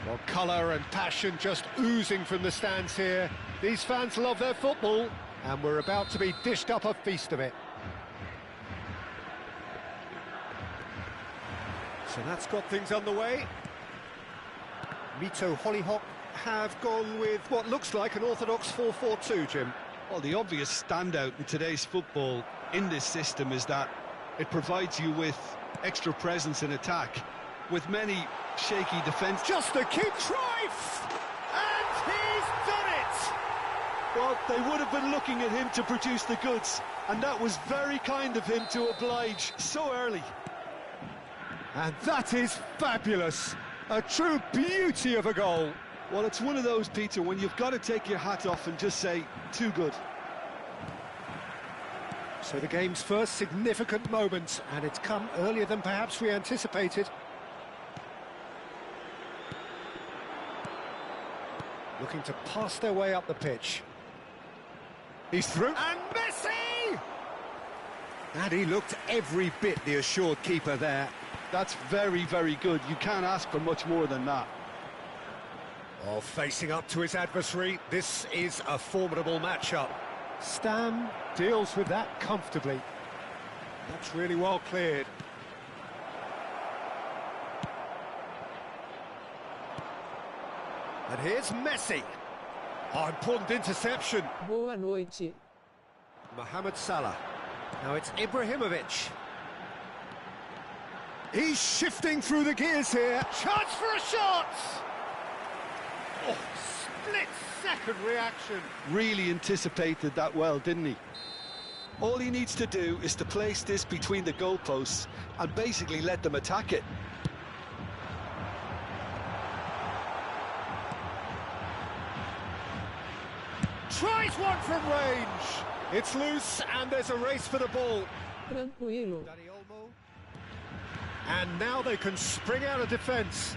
Well, colour and passion just oozing from the stands here. These fans love their football, and we're about to be dished up a feast of it. So that's got things underway. Mito Hollyhock have gone with what looks like an orthodox 4-4-2, Jim. Well, the obvious standout in today's football in this system is that it provides you with extra presence in attack, with many shaky defence. Just a kick, Trife! And he's done it! Well, they would have been looking at him to produce the goods, and that was very kind of him to oblige so early. And that is fabulous. A true beauty of a goal. Well, it's one of those, Peter, when you've got to take your hat off and just say, too good. So the game's first significant moment, and it's come earlier than perhaps we anticipated. Looking to pass their way up the pitch. He's through. And Messi! And he looked every bit the assured keeper there. That's very, very good. You can't ask for much more than that. Oh, facing up to his adversary, this is a formidable matchup. Stam deals with that comfortably. That's really well cleared. And here's Messi. Oh, important interception. Boa noite. Mohamed Salah. Now it's Ibrahimovic. He's shifting through the gears here. Chance for a shot! Oh, split-second reaction. Really anticipated that well, didn't he? All he needs to do is to place this between the goalposts and basically let them attack it. Tries one from range. It's loose and there's a race for the ball. Tranquilo. And now they can spring out of defence.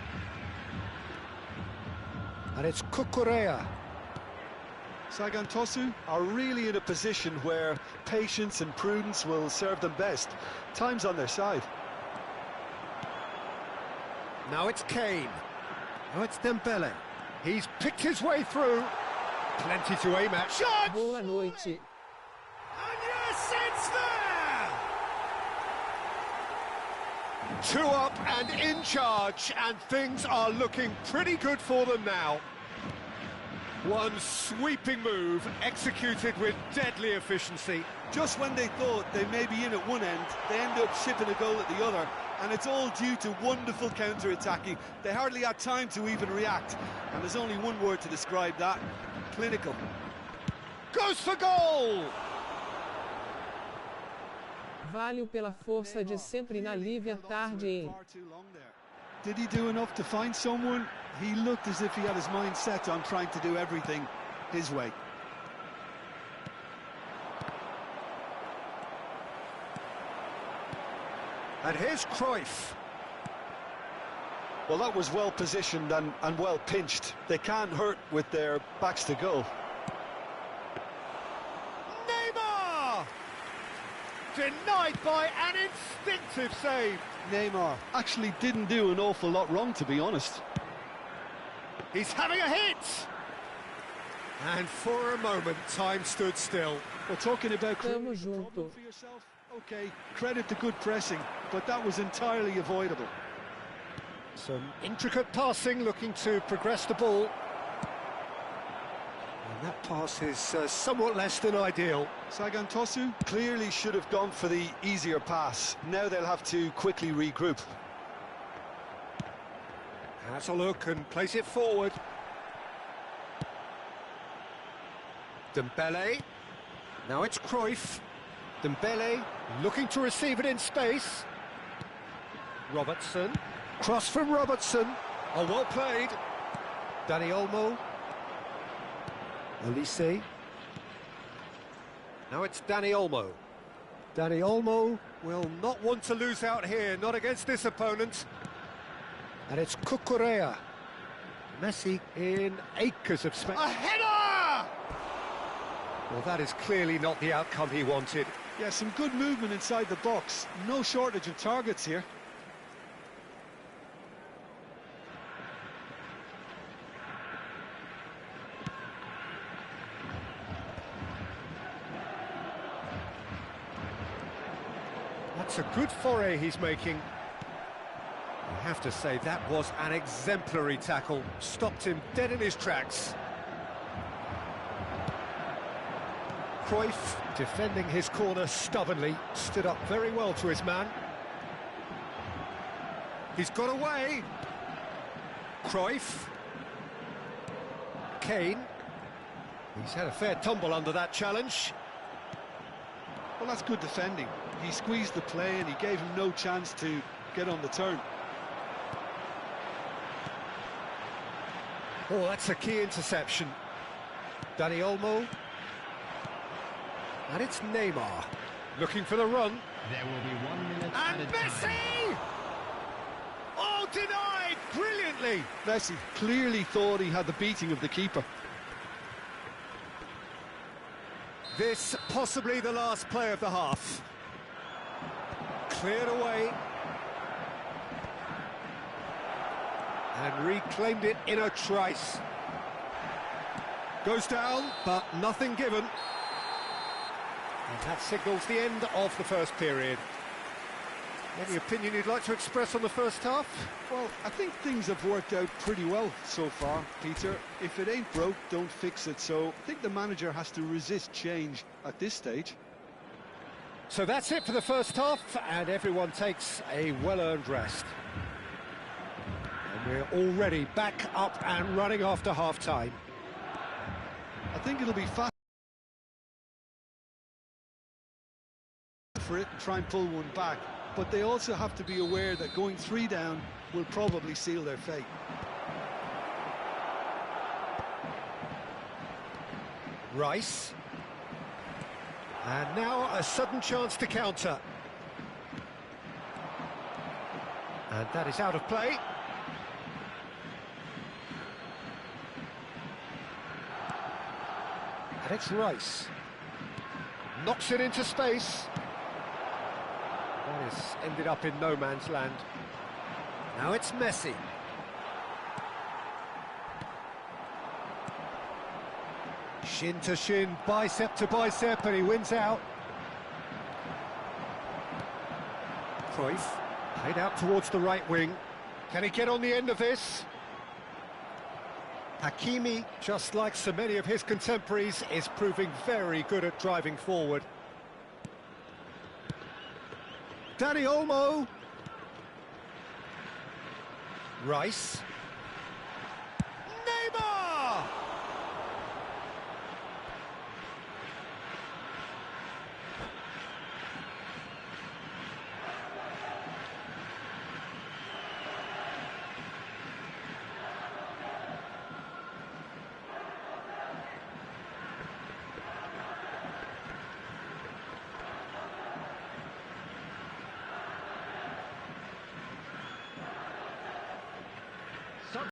And it's Cucurella. Sagan Tosu are really in a position where patience and prudence will serve them best. Time's on their side. Now it's Kane. Now it's Dembele. He's picked his way through. Plenty to aim at. Shot! Boa noite. And yes, it's there! 2 up and in charge, and things are looking pretty good for them now. One sweeping move, executed with deadly efficiency. Just when they thought they may be in at one end, they end up shipping a goal at the other, and it's all due to wonderful counter-attacking. They hardly had time to even react, and there's only one word to describe that: clinical. Goes for goal! Valeu pela força de sempre na Lívia tarde, hein? Did he do enough to find someone? He looked as if he had his mind set on trying to do everything his way. And here's Cruyff. Well, that was well positioned and well pinched. They can't hurt with their backs to goal. Neymar! Denied by an instinctive save. Neymar actually didn't do an awful lot wrong, to be honest. He's having a hit! And for a moment, time stood still. We're talking about Tamo junto. for yourself. Okay, credit to good pressing, but that was entirely avoidable. Some intricate passing, looking to progress the ball. And that pass is somewhat less than ideal. Sagan Tosu clearly should have gone for the easier pass. Now they'll have to quickly regroup. Has a look and place it forward. Dembele. Now it's Cruyff. Dembele looking to receive it in space. Robertson. Cross from Robertson. Oh, well played. Dani Olmo. Elise. Now it's Dani Olmo. Dani Olmo will not want to lose out here, not against this opponent. And it's Cucurella. Messi in acres of space. A header! Well, that is clearly not the outcome he wanted. Yeah, some good movement inside the box. No shortage of targets here. That's a good foray he's making. I have to say, that was an exemplary tackle. Stopped him dead in his tracks. Cruyff, defending his corner stubbornly, stood up very well to his man. He's got away. Cruyff. Kane. He's had a fair tumble under that challenge. Well, that's good defending. He squeezed the play and he gave him no chance to get on the turn. Oh, that's a key interception. Dani Olmo. And it's Neymar. Looking for the run. There will be 1 minute And added Messi! time. Oh, denied brilliantly. Messi clearly thought he had the beating of the keeper. This possibly the last play of the half. Cleared away. And reclaimed it in a trice. Goes down, but nothing given. And that signals the end of the first period. Any opinion you'd like to express on the first half? Well, I think things have worked out pretty well so far, Peter. If it ain't broke, don't fix it. So I think the manager has to resist change at this stage. So that's it for the first half, and everyone takes a well-earned rest. And we're already back up and running after half-time. I think it'll be fast for it and try and pull one back. But they also have to be aware that going 3 down will probably seal their fate. Rice. And now a sudden chance to counter. And that is out of play. And it's Rice. Knocks it into space. That has ended up in no man's land. Now it's Messi. Shin to shin, bicep to bicep, and he wins out. Cruyff, played out towards the right wing. Can he get on the end of this? Hakimi, just like so many of his contemporaries, is proving very good at driving forward. Dani Olmo. Rice.